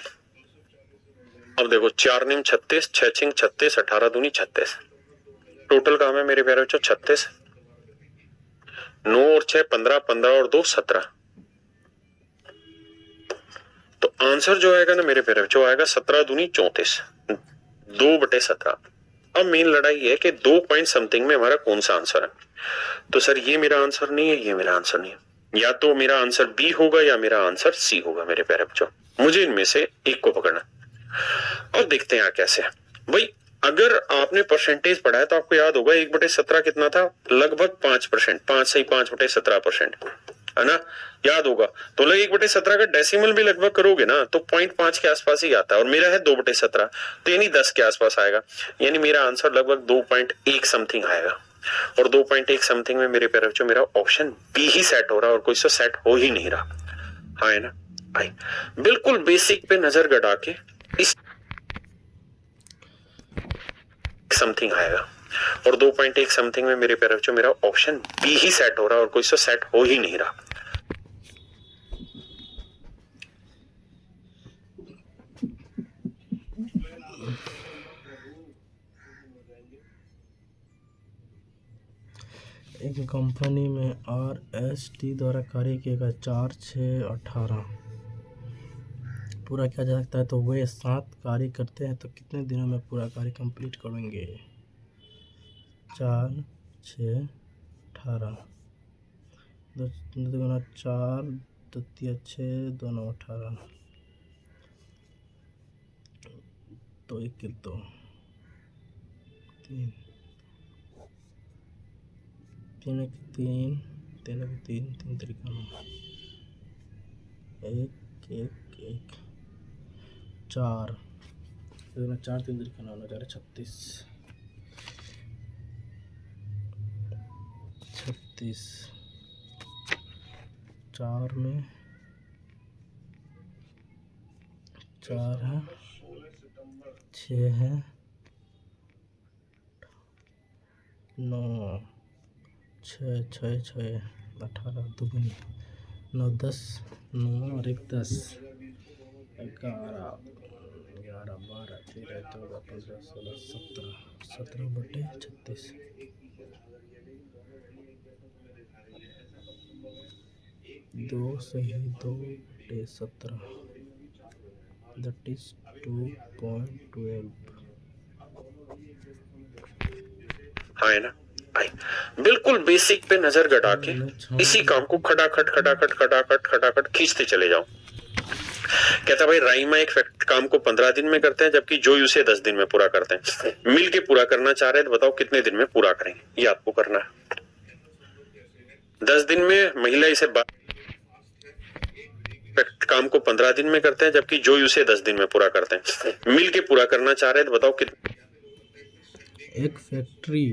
अब देखो 4 निम 36, 6 छिंग 36, 18 दूनी 36, टोटल काम है मेरे प्यारे बच्चों 36। 9 और 6 15, 15 और 2 17। तो आंसर जो आएगा ना मेरे प्यारे बच्चों, आएगा 17 दूनी 34, 2/17। अब मेन लड़ाई है कि 2 पॉइंट समथिंग में हमारा कौन सा आंसर है। तो सर ये मेरा आंसर नहीं है, ये मेरा आंसर नहीं है, या तो मेरा आंसर बी होगा या मेरा आंसर सी होगा मेरे प्यारे बच्चों। मुझे इनमें से एक को पकड़ना। और देखते हैं कैसे है भाई। अगर आपने परसेंटेज पढ़ा है तो आपको याद होगा 1/17 कितना था, लगभग 5%, 5 से 5/17%, है ना, याद होगा। तो लग 1/17 का डेसिमल भी लगभग करोगे ना तो 0.5 के आसपास ही आता है, और मेरा है 2/17, तो यानी 10 के आसपास आएगा। यानी मेरा आंसर लगभग 2.1 समथिंग आएगा, और 2.1 समथिंग में मेरे प्यारे बच्चों मेरा ऑप्शन बी ही सेट हो रहा है, और कोई सा सेट हो ही नहीं रहा। हाँ है ना भाई, बिल्कुल बेसिक पे नजर गड़ा के इस समथिंग आएगा, और 2.1 समथिंग में मेरे प्यारे बच्चों मेरा ऑप्शन बी ही सेट हो रहा है, और कोई सा सेट हो ही नहीं रहा। एक कंपनी में RST द्वारा कार्य किया गया 4, 6, 18 पूरा किया जा सकता है, तो वे 7 कार्य करते हैं तो कितने दिनों में पूरा कार्य कंप्लीट करेंगे। 4, 6, 18, 2 गुना 4, 2 तिया 6, 2 9 18, 2 1 2 3 3 1 3 3 1 3 3 तरीका 1 1 1 4 4 3 तरीका 9 9 4 36 36 4 में 4 है, 6 है, 9 6 6 6 18 दुगुनी 9 10 9 और 1 10 11 11 12 13 14 15 16 17 17/36 2 सही 2/17 that is 2.12। हाँ है ना भाई, बिल्कुल बेसिक पे नजर गड़ा के इसी काम को खटाखट खटाखट खटाखट खटाखट खींचते चले जाओ। कहता भाई राइमा एक काम को 15 दिन में करते हैं, जबकि जोई उसे 10 दिन में पूरा करते हैं। मिल के पूरा करना चाह रहे हैं, तो बताओ कितने दिन में पूरा करेंगे, ये आपको करना है। 10 दिन में महिला इसे काम को 15 दिन में करते हैं, जबकि जोई उसे 10 दिन में पूरा करते हैं। मिल के पूरा करना चाह रहे हैं, तो बताओ कितने। एक फैक्ट्री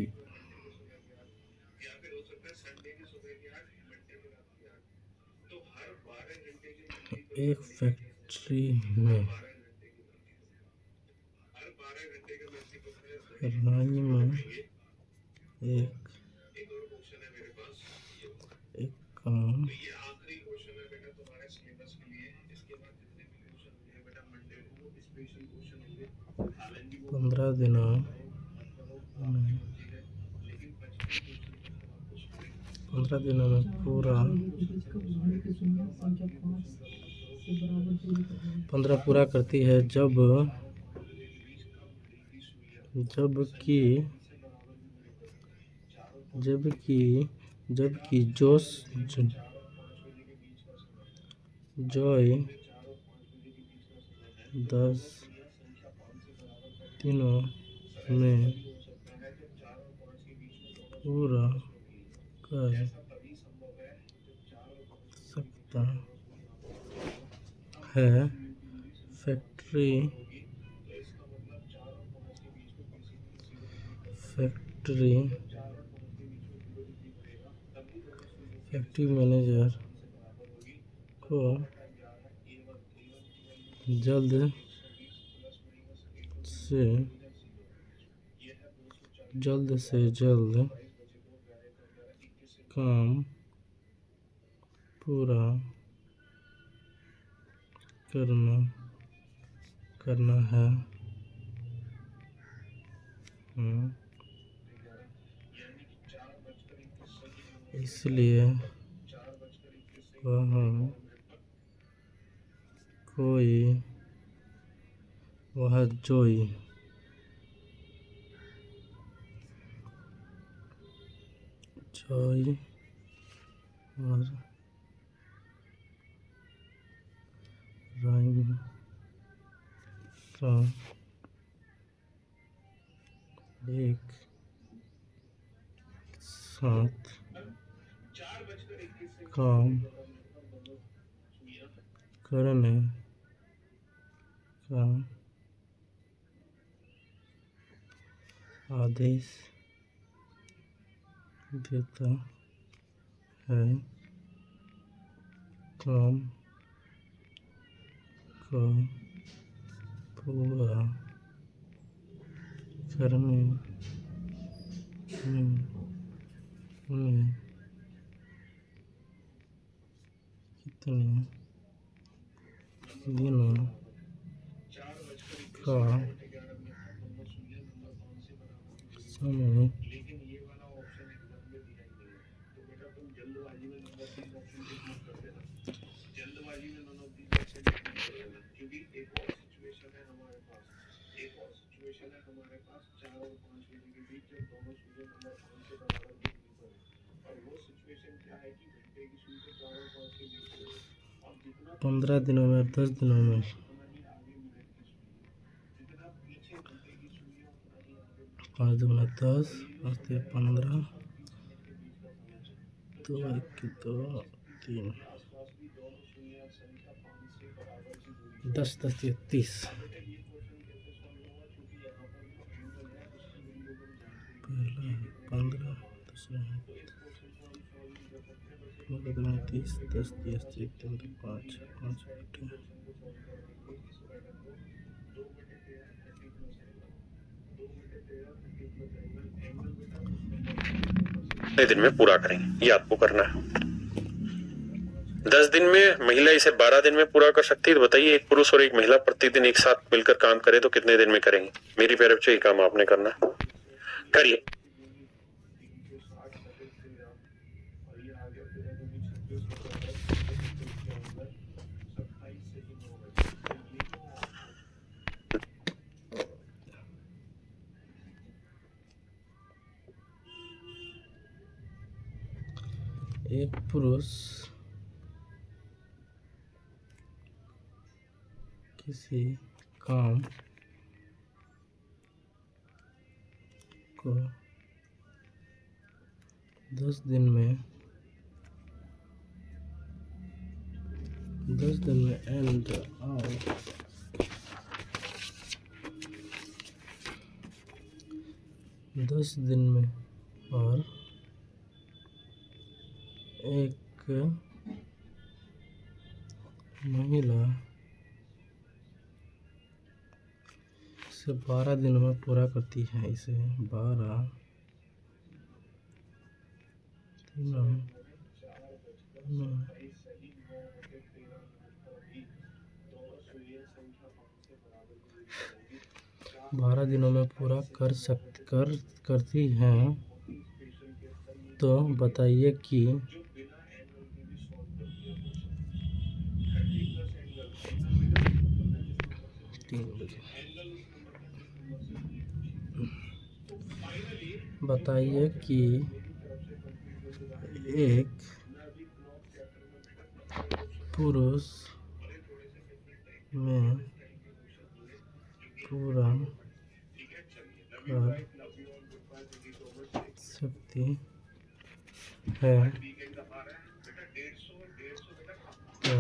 में राइमा एक काम 15 दिनों में 15 दिनों में पूरा 15 पूरा करती है, जबकि जबकि जॉय 10 दिनों में पूरा कर सकता है। फैक्ट्री मैनेजर को जल्द से जल्द काम पूरा करना है। इसलिए वह जॉय और राइम का एक साथ काम करने का आदेश देता है। काम को पूरा करने में उन्हें कितने दिनों का समय पंद्रह दिनों में 10 दिनों में 5 दूना 10 5 से 15 2 1 2 3 10 10 30 पहला 15 दूसरा 30 10 10 3 5 5 कितने दिन में पूरा करेंगे, ये आपको करना है। 10 दिन में महिला इसे 12 दिन में पूरा कर सकती है। तो बताइए, एक पुरुष और एक महिला प्रतिदिन एक साथ मिलकर काम करे तो कितने दिन में करेंगे? मेरी प्यारे बच्चों, ये काम आपने करना है, करिए। एक पुरुष किसी काम को 10 दिन में एंड आउट 10 दिन में और एक महिला इसे 12 दिनों में पूरा करती है। इसे 12 दिनों में 12 दिनों में पूरा करती हैं। तो बताइए कि एक पुरुष में पूरा कर सकती है तो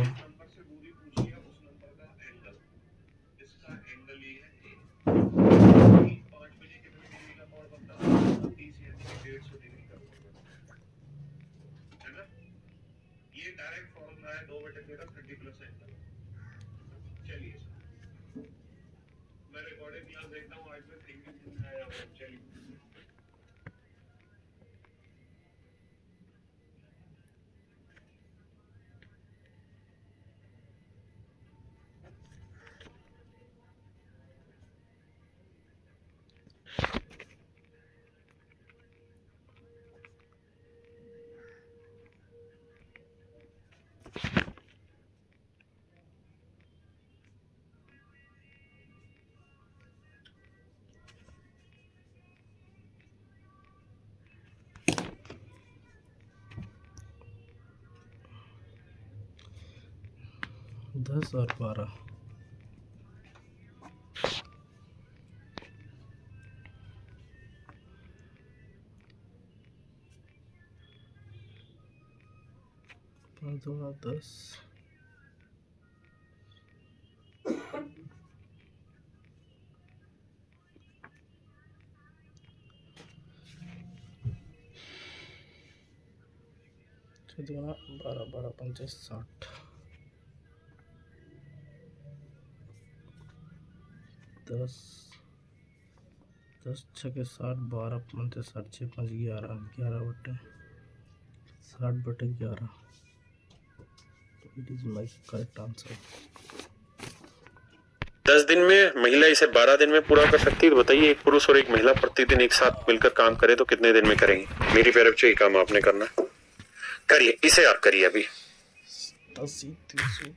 दस और 12 5 दूना 10 6 दूना 12 12 पंचे 60 10 10 छके 60 12 पंचे 60 6 5 11 11 बटे 60 बटे 11 it is my correct answer. 10 दिन में महिला इसे 12 दिन में पूरा कर सकती है। तो बताइए, एक पुरुष और एक महिला प्रतिदिन एक साथ मिलकर काम करे तो कितने दिन में करेंगे? मेरी प्यारे बच्चों, ये काम आपने करना है। करिए, इसे आप करिए अभी। 80 300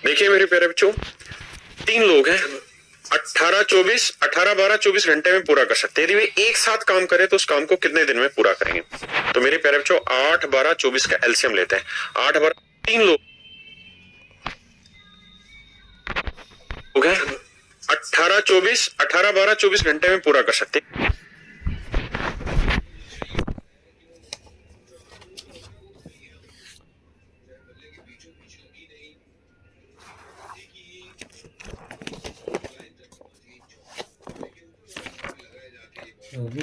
देखिए मेरे प्यारे बच्चों, 3 लोग हैं, 18 12 24 घंटे में पूरा कर सकते हैं। यदि वे एक साथ काम करें तो उस काम को कितने दिन में पूरा करेंगे? तो मेरे प्यारे बच्चों, 8 12 24 का एलसीएम लेते हैं। 8 12 3 लोग हैं, 18 12 24 घंटे में पूरा कर सकते हैं।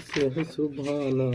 से सुभाना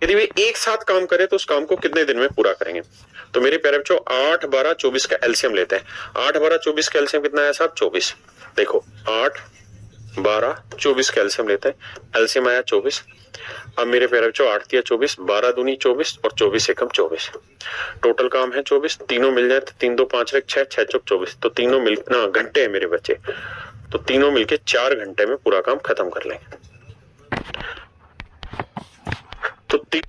यदि वे एक साथ काम करें तो उस काम को कितने दिन में पूरा करेंगे। तो मेरे प्यारे बच्चों 8 12 24 का एलसीएम लेते हैं। 8 12 24 का एलसीएम कितना है साहब 24। देखो 8 12 24 का एलसीएम लेते हैं, एलसीएम आया 24। अब मेरे प्यारे बच्चों 8 दिया 24, 12 दूनी 24 और 24 एकम 24। टोटल काम है 24, तीनों मिल जाए तो 3 2 5 1 6 6 चौक 24। तो तीनों मिल ना घंटे हैं मेरे बच्चे, तो तीनों मिलके 4 घंटे में पूरा काम खत्म कर लेंगे। तो तीनों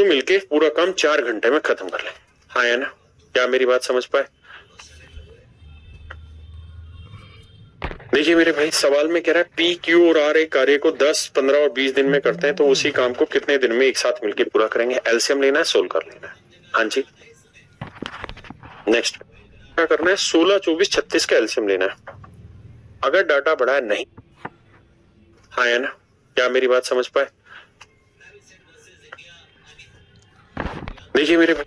मिलके पूरा काम 4 घंटे में खत्म कर लें। हाँ है ना, क्या मेरी बात समझ पाए। देखिए मेरे भाई सवाल में कह रहा है पी क्यू और आर एक कार्य को 10 15 और 20 दिन में करते हैं तो उसी काम को कितने दिन में एक साथ मिलकर पूरा करेंगे। एलसीएम लेना है, सोल्व कर लेना है। हाँ जी नेक्स्ट क्या करना है, 16 24 36 का एलसीएम लेना है। अगर डाटा बड़ा है नहीं, हाँ है ना, क्या मेरी बात समझ पाए। देखिए मेरे भाई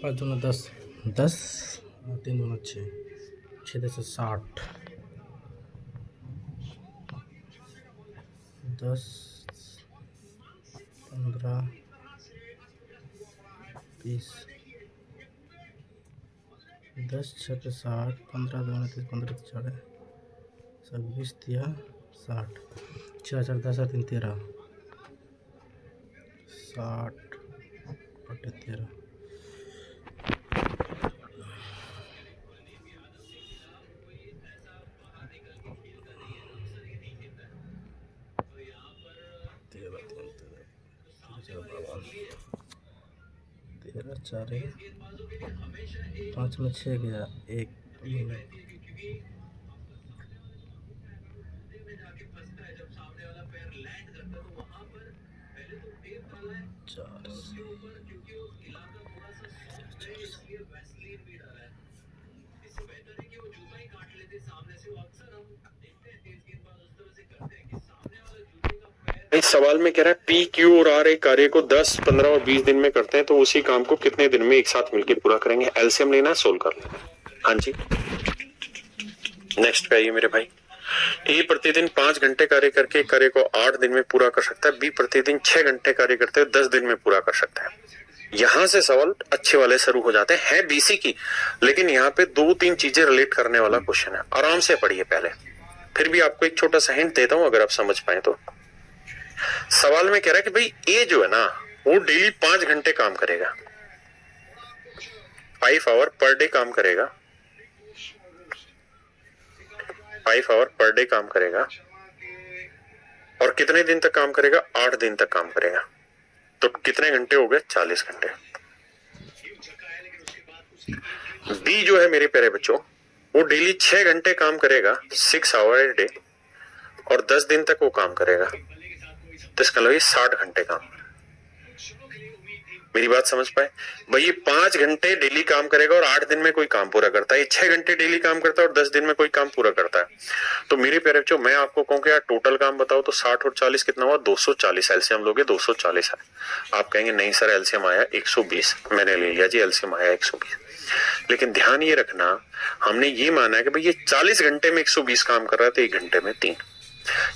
पाँच दूना 10 10 और 3 दूना 6 6 10 60 10 15 20 10 6 60 15 दूना 30 15 4 26 दिया 60 6 4 10 3 13 60 बटे 13 13 4 5 में 6 गया, 1 मिनट। 4 से इस सवाल में कह रहा है पी क्यू और आर एक कार्य को 10, 15 और 20 दिन में करते हैं तो उसी काम को कितने दिन में एक साथ मिलकर पूरा करेंगे। एलसीएम लेना है, सोल्व कर लेना है। हाँ जी, नेक्स्ट पे आइए मेरे भाई। ए प्रतिदिन 5 घंटे कार्य करके कार्य को 8 दिन में पूरा कर सकता है। बी प्रतिदिन 6 घंटे कार्य करते हुए 10 दिन में पूरा कर सकता है। यहां से सवाल अच्छे वाले शुरू हो जाते हैं बीसी की, लेकिन यहाँ पे 2-3 चीजें रिलेट करने वाला क्वेश्चन है। आराम से पढ़िए पहले, फिर भी आपको एक छोटा सा हिंट देता हूं अगर आप समझ पाए तो। सवाल में कह रहा है कि भाई ए जो है ना वो डेली 5 घंटे काम करेगा, 5 आवर पर डे काम करेगा, 5 आवर पर डे काम करेगा और कितने दिन तक काम करेगा, 8 दिन तक काम करेगा। तो कितने घंटे हो गए, 40 घंटे। बी जो है मेरे प्यारे बच्चों वो डेली 6 घंटे काम करेगा, 6 आवर ए डे, और 10 दिन तक वो काम करेगा। तो इसका मतलब 60 घंटे काम। मेरी बात समझ पाए भाई, ये 5 घंटे डेली काम करेगा और 8 दिन में कोई काम पूरा करता है। ये 6 घंटे डेली काम करता है और 10 दिन में कोई काम पूरा करता है। तो मेरे प्यारे बच्चों मैं आपको कहूँ कि यार टोटल काम बताओ तो 60 और 40 कितना हुआ, 240। एलसीएम लोगे 240 है। आप कहेंगे नहीं सर एलसीएम आया 120, मैंने ले लिया जी एलसीएम आया 120। लेकिन ध्यान ये रखना, हमने ये माना है कि भाई ये 40 घंटे में 120 काम कर रहा है तो 1 घंटे में 3,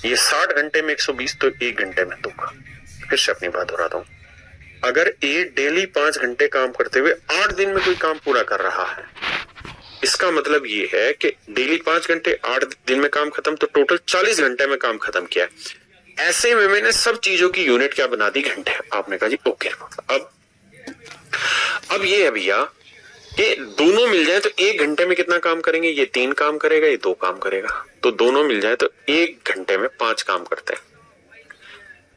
ये 60 घंटे में 120 तो 1 घंटे में 2 का। फिर से अपनी बात दोहराता हूं, अगर ए डेली 5 घंटे काम करते हुए 8 दिन में कोई काम पूरा कर रहा है, इसका मतलब ये है कि डेली 5 घंटे 8 दिन में काम खत्म, तो टोटल 40 घंटे में काम खत्म किया है। ऐसे में मैंने सब चीजों की यूनिट क्या बना दी, घंटे। आपने कहा जी ओके। अब ये है भैया कि दोनों मिल जाए तो 1 घंटे में कितना काम करेंगे, ये 3 काम करेगा, ये 2 काम करेगा। तो दोनों मिल जाए तो 1 घंटे में 5 काम करते हैं,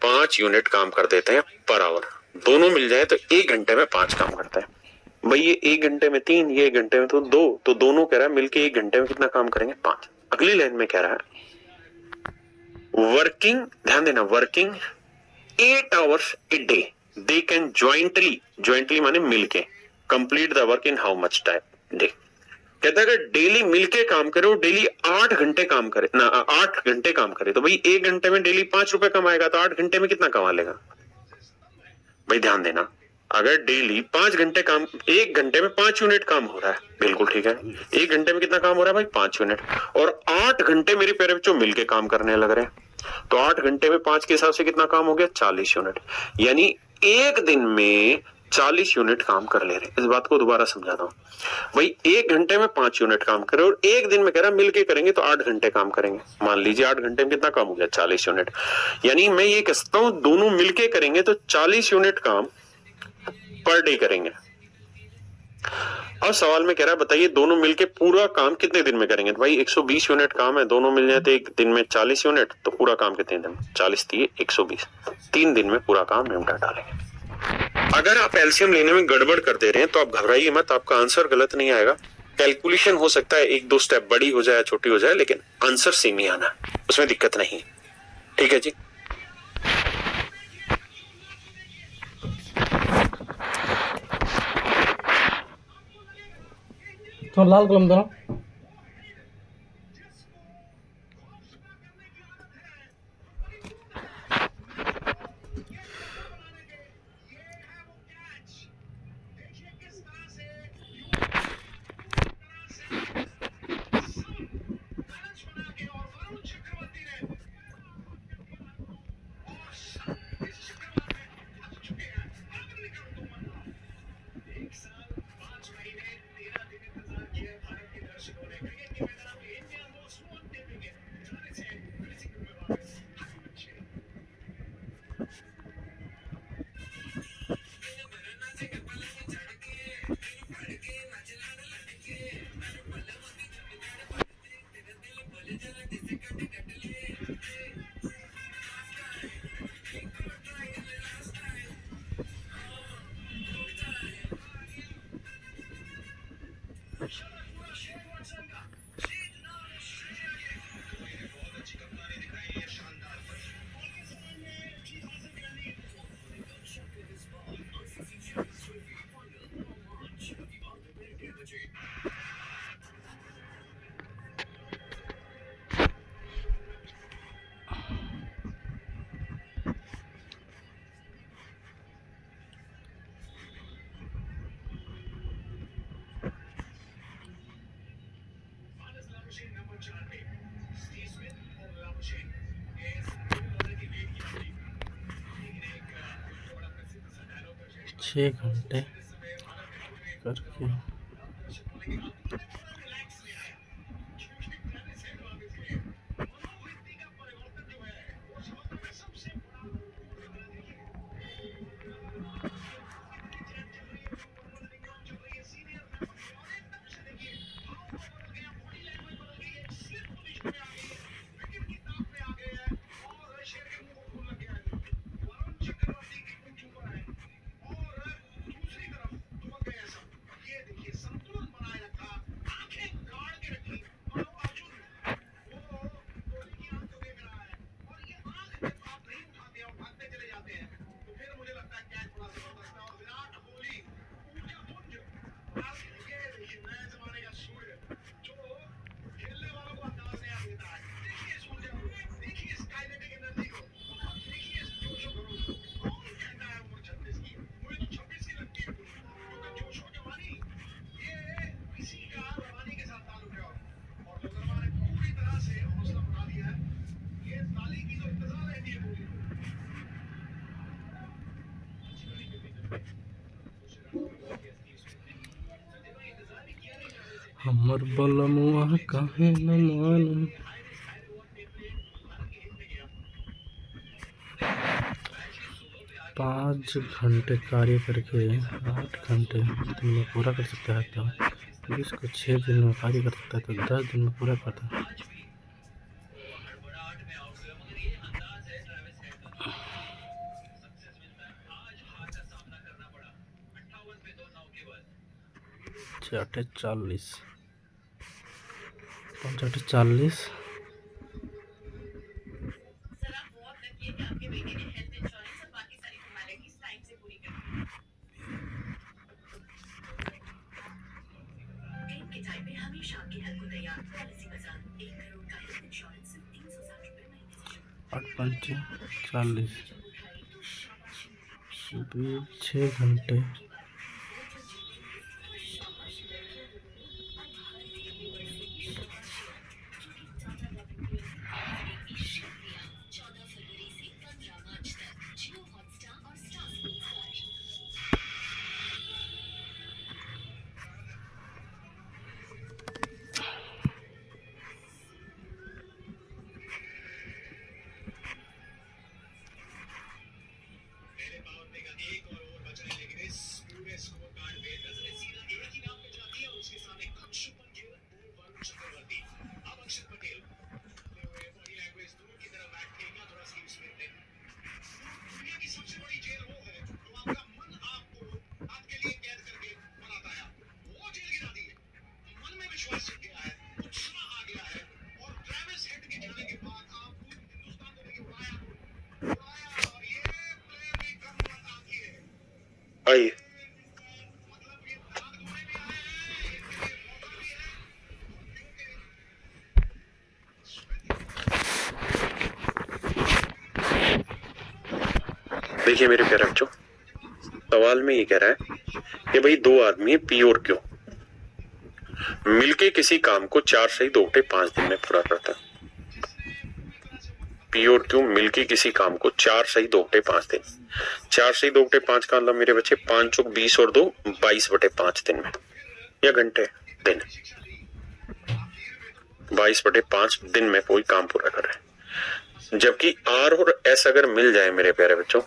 5 यूनिट काम कर देते हैं पर आवर। दोनों मिल जाए तो 1 घंटे में 5 काम करता है। भाई ये 1 घंटे में 3, ये 1 घंटे में तो 2, तो दोनों कह रहा है मिलके 1 घंटे में कितना काम करेंगे, 5। अगली लाइन में कह रहा है वर्किंग, ध्यान देना, working 8 hours a day they can jointly माने मिलके complete the work in how much time day. कहता है अगर डेली मिलके काम करे, वो डेली 8 घंटे काम करे ना, 8 घंटे काम करे, तो भाई 1 घंटे में डेली 5 रुपए कमाएगा, तो 8 घंटे में कितना कमा लेगा। भाई ध्यान देना, अगर डेली 5 घंटे काम, 1 घंटे में 5 यूनिट काम हो रहा है, बिल्कुल ठीक है। 1 घंटे में कितना काम हो रहा है भाई, 5 यूनिट, और 8 घंटे मेरे प्यारे बच्चों मिलके काम करने लग रहे हैं, तो 8 घंटे में 5 के हिसाब से कितना काम हो गया, 40 यूनिट। यानी 1 दिन में 40 यूनिट काम कर ले रहे। इस बात को दोबारा समझाता हूं भाई, 1 घंटे में 5 यूनिट काम करे और 1 दिन में कह रहा मिलके करेंगे तो 8 घंटे काम करेंगे। मान लीजिए 8 घंटे में कितना काम हो गया, 40 यूनिट। यानी मैं ये कहता हूं दोनों मिलके करेंगे तो 40 यूनिट काम पर डे करेंगे। अब सवाल में कह रहा है बताइए दोनों मिलके पूरा काम कितने दिन में करेंगे। तो भाई 120 यूनिट काम है, दोनों मिल जाए तो 1 दिन में 40 यूनिट, तो पूरा काम कितने दिन, 40 दिए 120, 3 दिन में पूरा काम निपटा डालेंगे। अगर आप एलसीएम लेने में गड़बड़ कर दे रहे हैं तो आप घबराइए मत, आपका आंसर गलत नहीं आएगा। कैलकुलेशन हो सकता है 1-2 स्टेप बड़ी हो जाए छोटी हो जाए, लेकिन आंसर सेम ही आना, उसमें दिक्कत नहीं। ठीक है जी। तो लाल कलम दो। 6 घंटे करके हमर बलमुआ काहे न मान। 5 घंटे कार्य करके 8 घंटे दिन में पूरा कर सकता है, तो जिसको 6 दिन में कार्य कर सकता है तो 10 दिन में पूरा करता है। चाटे 40 40 8 40 6 घंटे आइए। देखिए मेरे प्यारे बच्चों, सवाल में ये कह रहा है कि भाई 2 आदमी प्योर क्यों मिलके किसी काम को 4 से 2 घंटे 5 दिन में पूरा करता है। प्योर क्यों मिलके किसी काम को 4 से 2 घंटे 5 दिन, 4 से 2 घंटे 5 का मतलब मेरे बच्चे 5 चौक 20 और 2 22/5 दिन में, या घंटे दिन 22/5 दिन में कोई काम पूरा कर रहे हैं। जबकि आर और एस अगर मिल जाए मेरे प्यारे बच्चों,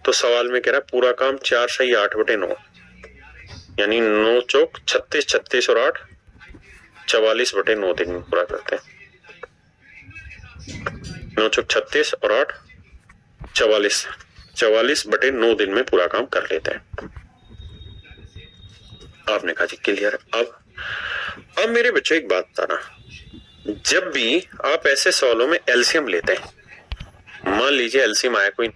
तो सवाल में कह रहा है पूरा काम 4 से 8/9, यानी 9 चौक 36, 36 और 8 44/9 दिन में पूरा करते हैं। 9 चौक 36 और 8 44, 44/9 दिन में पूरा काम कर लेते हैं। आपने कहा जी क्लियर। अब मेरे बच्चों एक बात बताना, जब भी आप ऐसे सवालों में एलसीएम लेते हैं, मान लीजिए एलसीएम आया कोई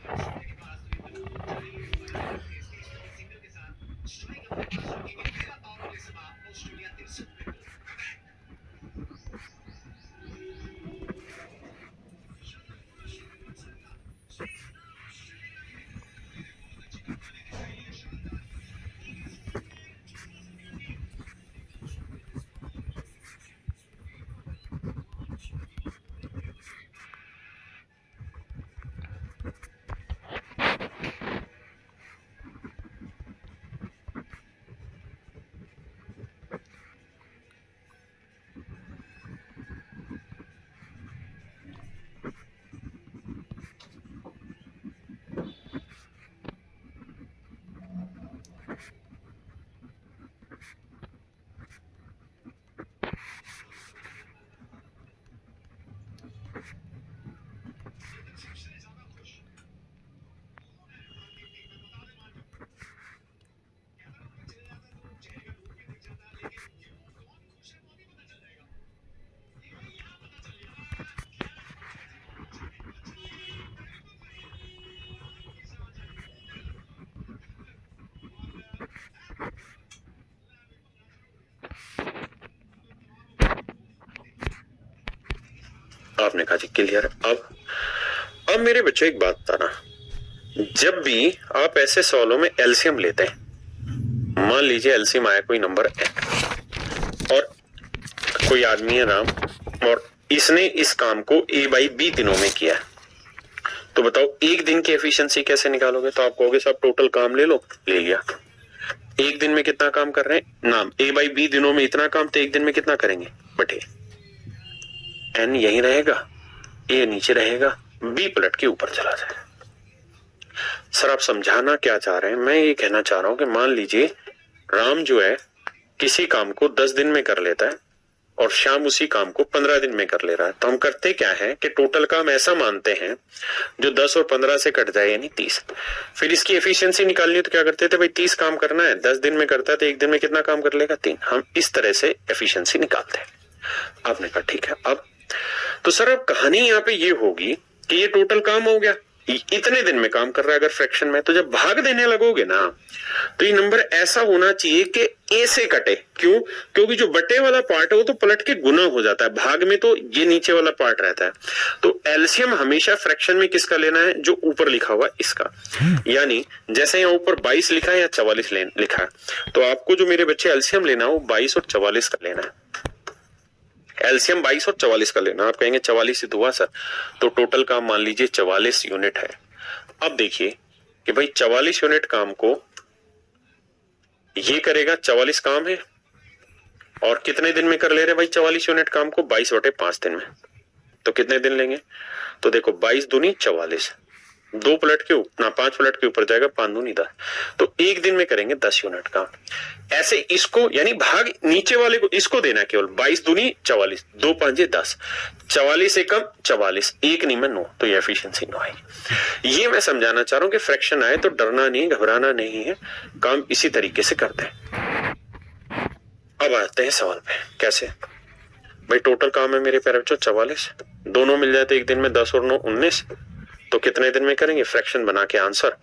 आपने कहा जी क्लियर है। अब मेरे बच्चों एक बात बताना, जब भी आप ऐसे सवालों में एलसीएम लेते हैं, मान लीजिए एलसीएम आया कोई नंबर है और कोई आदमी है राम और इसने इस काम को ए बाई बी दिनों में किया, तो बताओ एक दिन की एफिशिएंसी कैसे निकालोगे? तो आप कहोगे साहब टोटल काम ले लो, ले लिया। एक दिन में कितना काम कर रहे हैं? नाम ए बाई बी दिनों में इतना काम, तो एक दिन में कितना करेंगे? बटे एन यही रहेगा, ए नीचे रहेगा, बी पलट के ऊपर चला जाएगा। सर आप समझाना क्या चाह रहे हैं? मैं ये कहना चाह रहा हूं कि मान लीजिए राम जो है किसी काम को 10 दिन में कर लेता है और श्याम उसी काम को 15 दिन में कर ले रहा है, तो हम करते क्या है कि टोटल काम ऐसा मानते हैं जो 10 और 15 से कट जाए, यानी 30। फिर इसकी एफिशिएंसी निकालनी है तो क्या करते थे भाई, 30 काम करना है, 10 दिन में करता है तो एक दिन में कितना काम कर लेगा? 3। हम इस तरह से एफिशिएंसी निकालते हैं। आपने कहा ठीक है। अब तो सर अब कहानी यहाँ पे ये होगी कि ये टोटल काम हो गया, इतने दिन में काम कर रहा है अगर फ्रैक्शन में, तो जब भाग देने लगोगे ना तो ये नंबर ऐसा होना चाहिए कि ए से कटे। क्यों? क्योंकि जो बटे वाला पार्ट है वो तो पलट के गुना हो जाता है, भाग में तो ये नीचे वाला पार्ट रहता है। तो एलसीएम हमेशा फ्रैक्शन में किसका लेना है? जो ऊपर लिखा हुआ इसका। यानी जैसे यहाँ ऊपर 22 लिखा है या 44 लिखा है, तो आपको जो मेरे बच्चे एलसीएम लेना है वो 22 और 44 का लेना है। एलसीएम 22 और 44 का लेना। आप कहेंगे 44 ही तो हुआ सर, तो टोटल काम मान लीजिए 44 यूनिट है। अब देखिए कि भाई 44 यूनिट काम को ये करेगा, 44 काम है और कितने दिन में कर ले रहे भाई 44 यूनिट काम को? 22/5 दिन में। तो कितने दिन लेंगे? तो देखो 22 दूनी 44, 2 पलट के ऊपर 5 पलट के ऊपर जाएगा, 5 दूनी 10, तो एक दिन में करेंगे 10 यूनिट काम। ऐसे इसको यानी भाग नीचे वाले को इसको देना है केवल 22 दूनी 44, 2 5 10, 44 से कम 44, एक नहीं में 9, तो ये एफिशिएंसी 9 आएगी। ये मैं समझाना चाह रहा हूं कि फ्रैक्शन आए तो डरना नहीं, घबराना नहीं है, काम इसी तरीके से करते हैं। अब आते हैं सवाल पे, कैसे भाई टोटल काम है मेरे प्यारे बच्चों 44, दोनों मिल जाए तो एक दिन में 10 और 9 19, तो कितने दिन में करेंगे? फ्रैक्शन बना के आंसर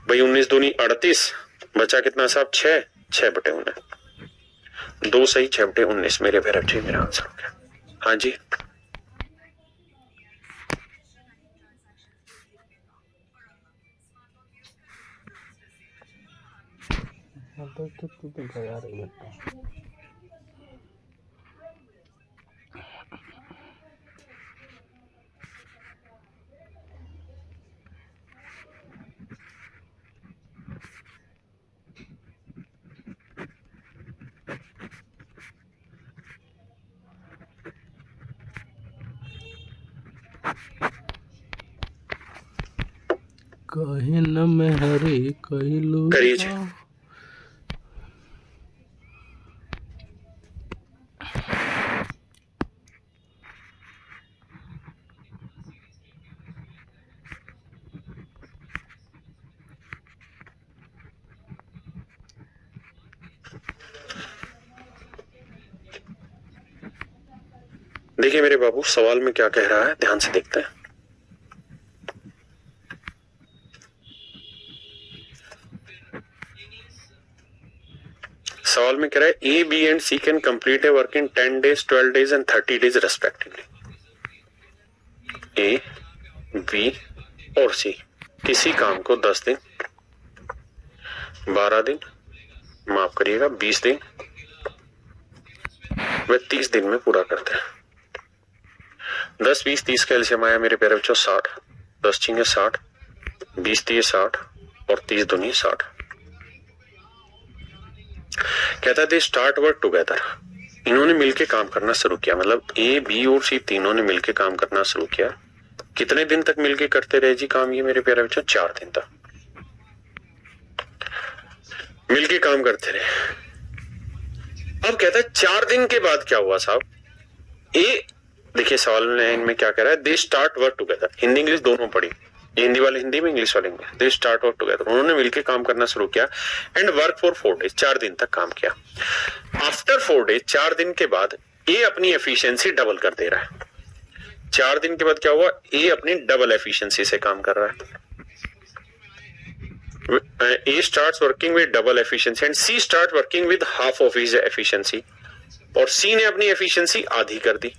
भाई 19 दूनी 38, बचा कितना साहब? 6, 6/19, 2 सही 6/19 मेरे प्यारे बच्चे, मेरा आंसर हो गया। हाँ जी तो गया रे बेटा। कहीं न मैं हरी कहलू करिए। देखिए मेरे बाबू सवाल में क्या कह रहा है, ध्यान से देखते हैं। सवाल में कह रहा है A B and C can complete a work in 10 days 12 days and 30 days respectively. A B और सी किसी काम को 10 दिन 12 दिन माफ करिएगा 20 दिन व 30 दिन में पूरा करते हैं। 10 20 30 का एलसीएम आया मेरे प्यारे बच्चों 60, 10 छींगे 60, 20 दिए 60 और 30 दूनी 60। कहता है दे स्टार्ट वर्क टुगेदर, इन्होंने मिलके काम करना शुरू किया, मतलब ए बी और सी तीनों ने मिलके काम करना शुरू किया। कितने दिन तक मिलके करते रहे जी काम ये मेरे प्यारे बच्चों? 4 दिन तक मिलके काम करते रहे। अब कहता है 4 दिन के बाद क्या हुआ साहब? ए देखिए सवाल में इनमें क्या कह रहा है, they start work together, Hindi English दोनों पढ़ी, हिंदी वाले हिंदी में इंग्लिश वाले English. They start work together, उन्होंने मिलकर काम करना शुरू किया एंड वर्क फॉर 4 days, 4 दिन तक काम किया। आफ्टर 4 days 4 दिन के बाद ए अपनी एफिशिएंसी डबल कर दे रहा है। 4 दिन के बाद क्या हुआ? ए अपनी डबल एफिशिएंसी से काम कर रहा है। A starts working with double efficiency and C starts working with half of his efficiency, और C ने अपनी एफिशिएंसी आधी कर दी।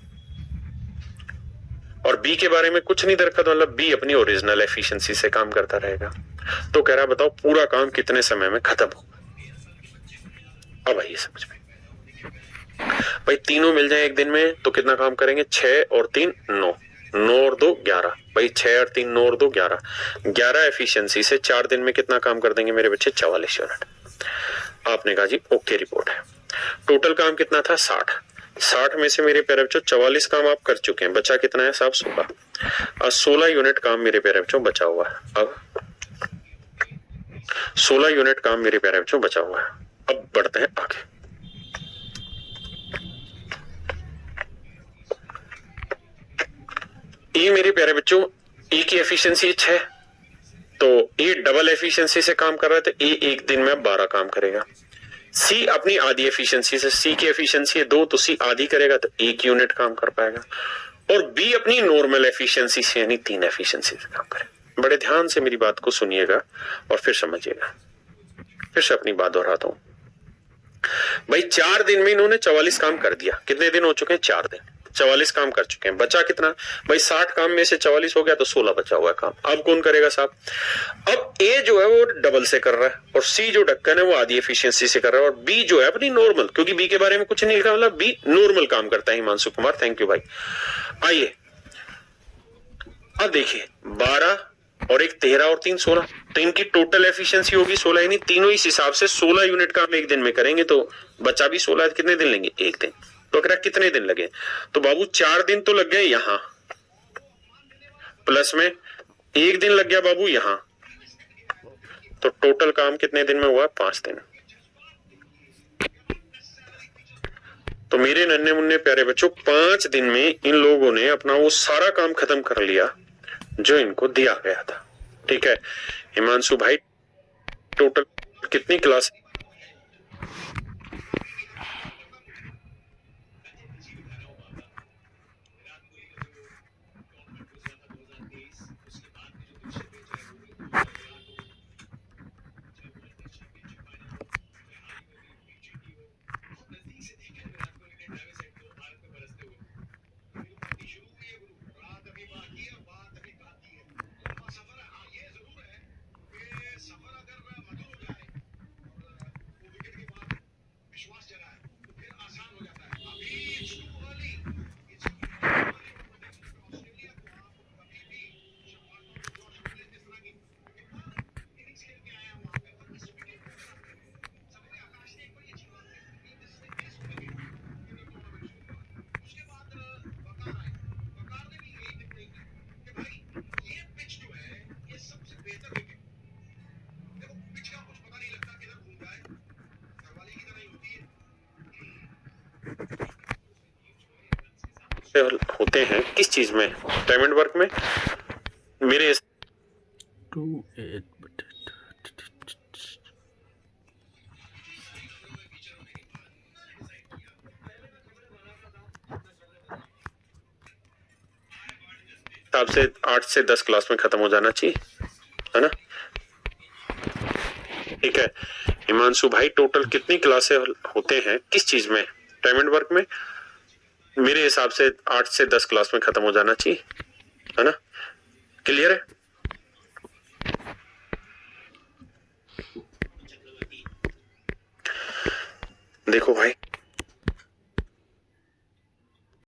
और बी के बारे में कुछ नहीं दरकत, मतलब बी अपनी ओरिजिनल एफिशिएंसी से काम करता रहेगा। तो कह रहा बताओ पूरा काम कितने समय में खत्म होगा। अब आइए समझ में भाई, तीनों मिल जाए एक दिन में तो कितना काम करेंगे, 6 और 3 9, 9 और 2 11 भाई, 6 और 3 9 और 2 11, 11 एफिशिएंसी से 4 दिन में कितना काम कर देंगे मेरे बच्चे, 44 यूनिट। आपने कहा जी ओके रिपोर्ट है। टोटल काम कितना था 60, 60 में से मेरे प्यारे बच्चों 44 काम आप कर चुके हैं, बचा कितना है साहब 16, और 16 यूनिट काम मेरे प्यारे बच्चों बचा हुआ है। अब 16 यूनिट काम मेरे प्यारे बच्चों बचा हुआ है। अब बढ़ते हैं आगे। ये मेरे प्यारे बच्चों ए की एफिशिएंसी 6, तो ए डबल एफिशिएंसी से काम कर रहा है, तो ए एक दिन में 12 काम करेगा। सी अपनी आधी एफिशिएंसी से, सी की एफिशिएंसी है 2, तो सी आधी करेगा तो 1 यूनिट काम कर पाएगा। और बी अपनी नॉर्मल एफिशिएंसी से यानी 3 एफिशिएंसी से काम करेगा। बड़े ध्यान से मेरी बात को सुनिएगा और फिर समझिएगा। फिर से अपनी बात दोहराता हूं भाई, 4 दिन में इन्होंने 44 काम कर दिया। कितने दिन हो चुके हैं, 4 दिन, 44 काम कर चुके हैं। बचा कितना भाई, 60 काम में से 44 हो गया तो 16 बचा हुआ है काम। अब कौन करेगा साहब, अब ए जो है वो डबल से कर रहा है, और सी जो ढक्कन है वो आधी एफिशिएंसी से कर रहा है, और बी जो है अपनी नॉर्मल, क्योंकि बी के बारे में कुछ नहीं लिखा, मतलब बी नॉर्मल काम करता है। हिमांशु कुमार थैंक यू भाई। आइए अब देखिए, 12 और एक 13 और 3 16, तो इनकी टोटल एफिशिएंसी होगी 16, यानी तीनों इस हिसाब से 16 यूनिट काम एक दिन में करेंगे, तो बचा भी 16, कितने दिन लेंगे, एक दिन। तो कह कितने दिन लगे, तो बाबू 4 दिन तो लग गए यहां, प्लस में 1 दिन लग गया बाबू यहां, तो टोटल काम कितने दिन में हुआ, 5 दिन। तो मेरे नन्हे मुन्ने प्यारे बच्चों, 5 दिन में इन लोगों ने अपना वो सारा काम खत्म कर लिया जो इनको दिया गया था। ठीक है हिमांशु भाई, टोटल कितनी क्लास, होते हैं किस चीज में, टाइम एंड वर्क में। मेरे 2 हिसाब से 8 से 10 क्लास में खत्म हो जाना चाहिए, है ना। ठीक है हिमांशु भाई, टोटल कितनी क्लासें होते हैं किस चीज में, टाइम एंड वर्क में। मेरे हिसाब से 8 से 10 क्लास में खत्म हो जाना चाहिए, है ना। क्लियर है। देखो भाई,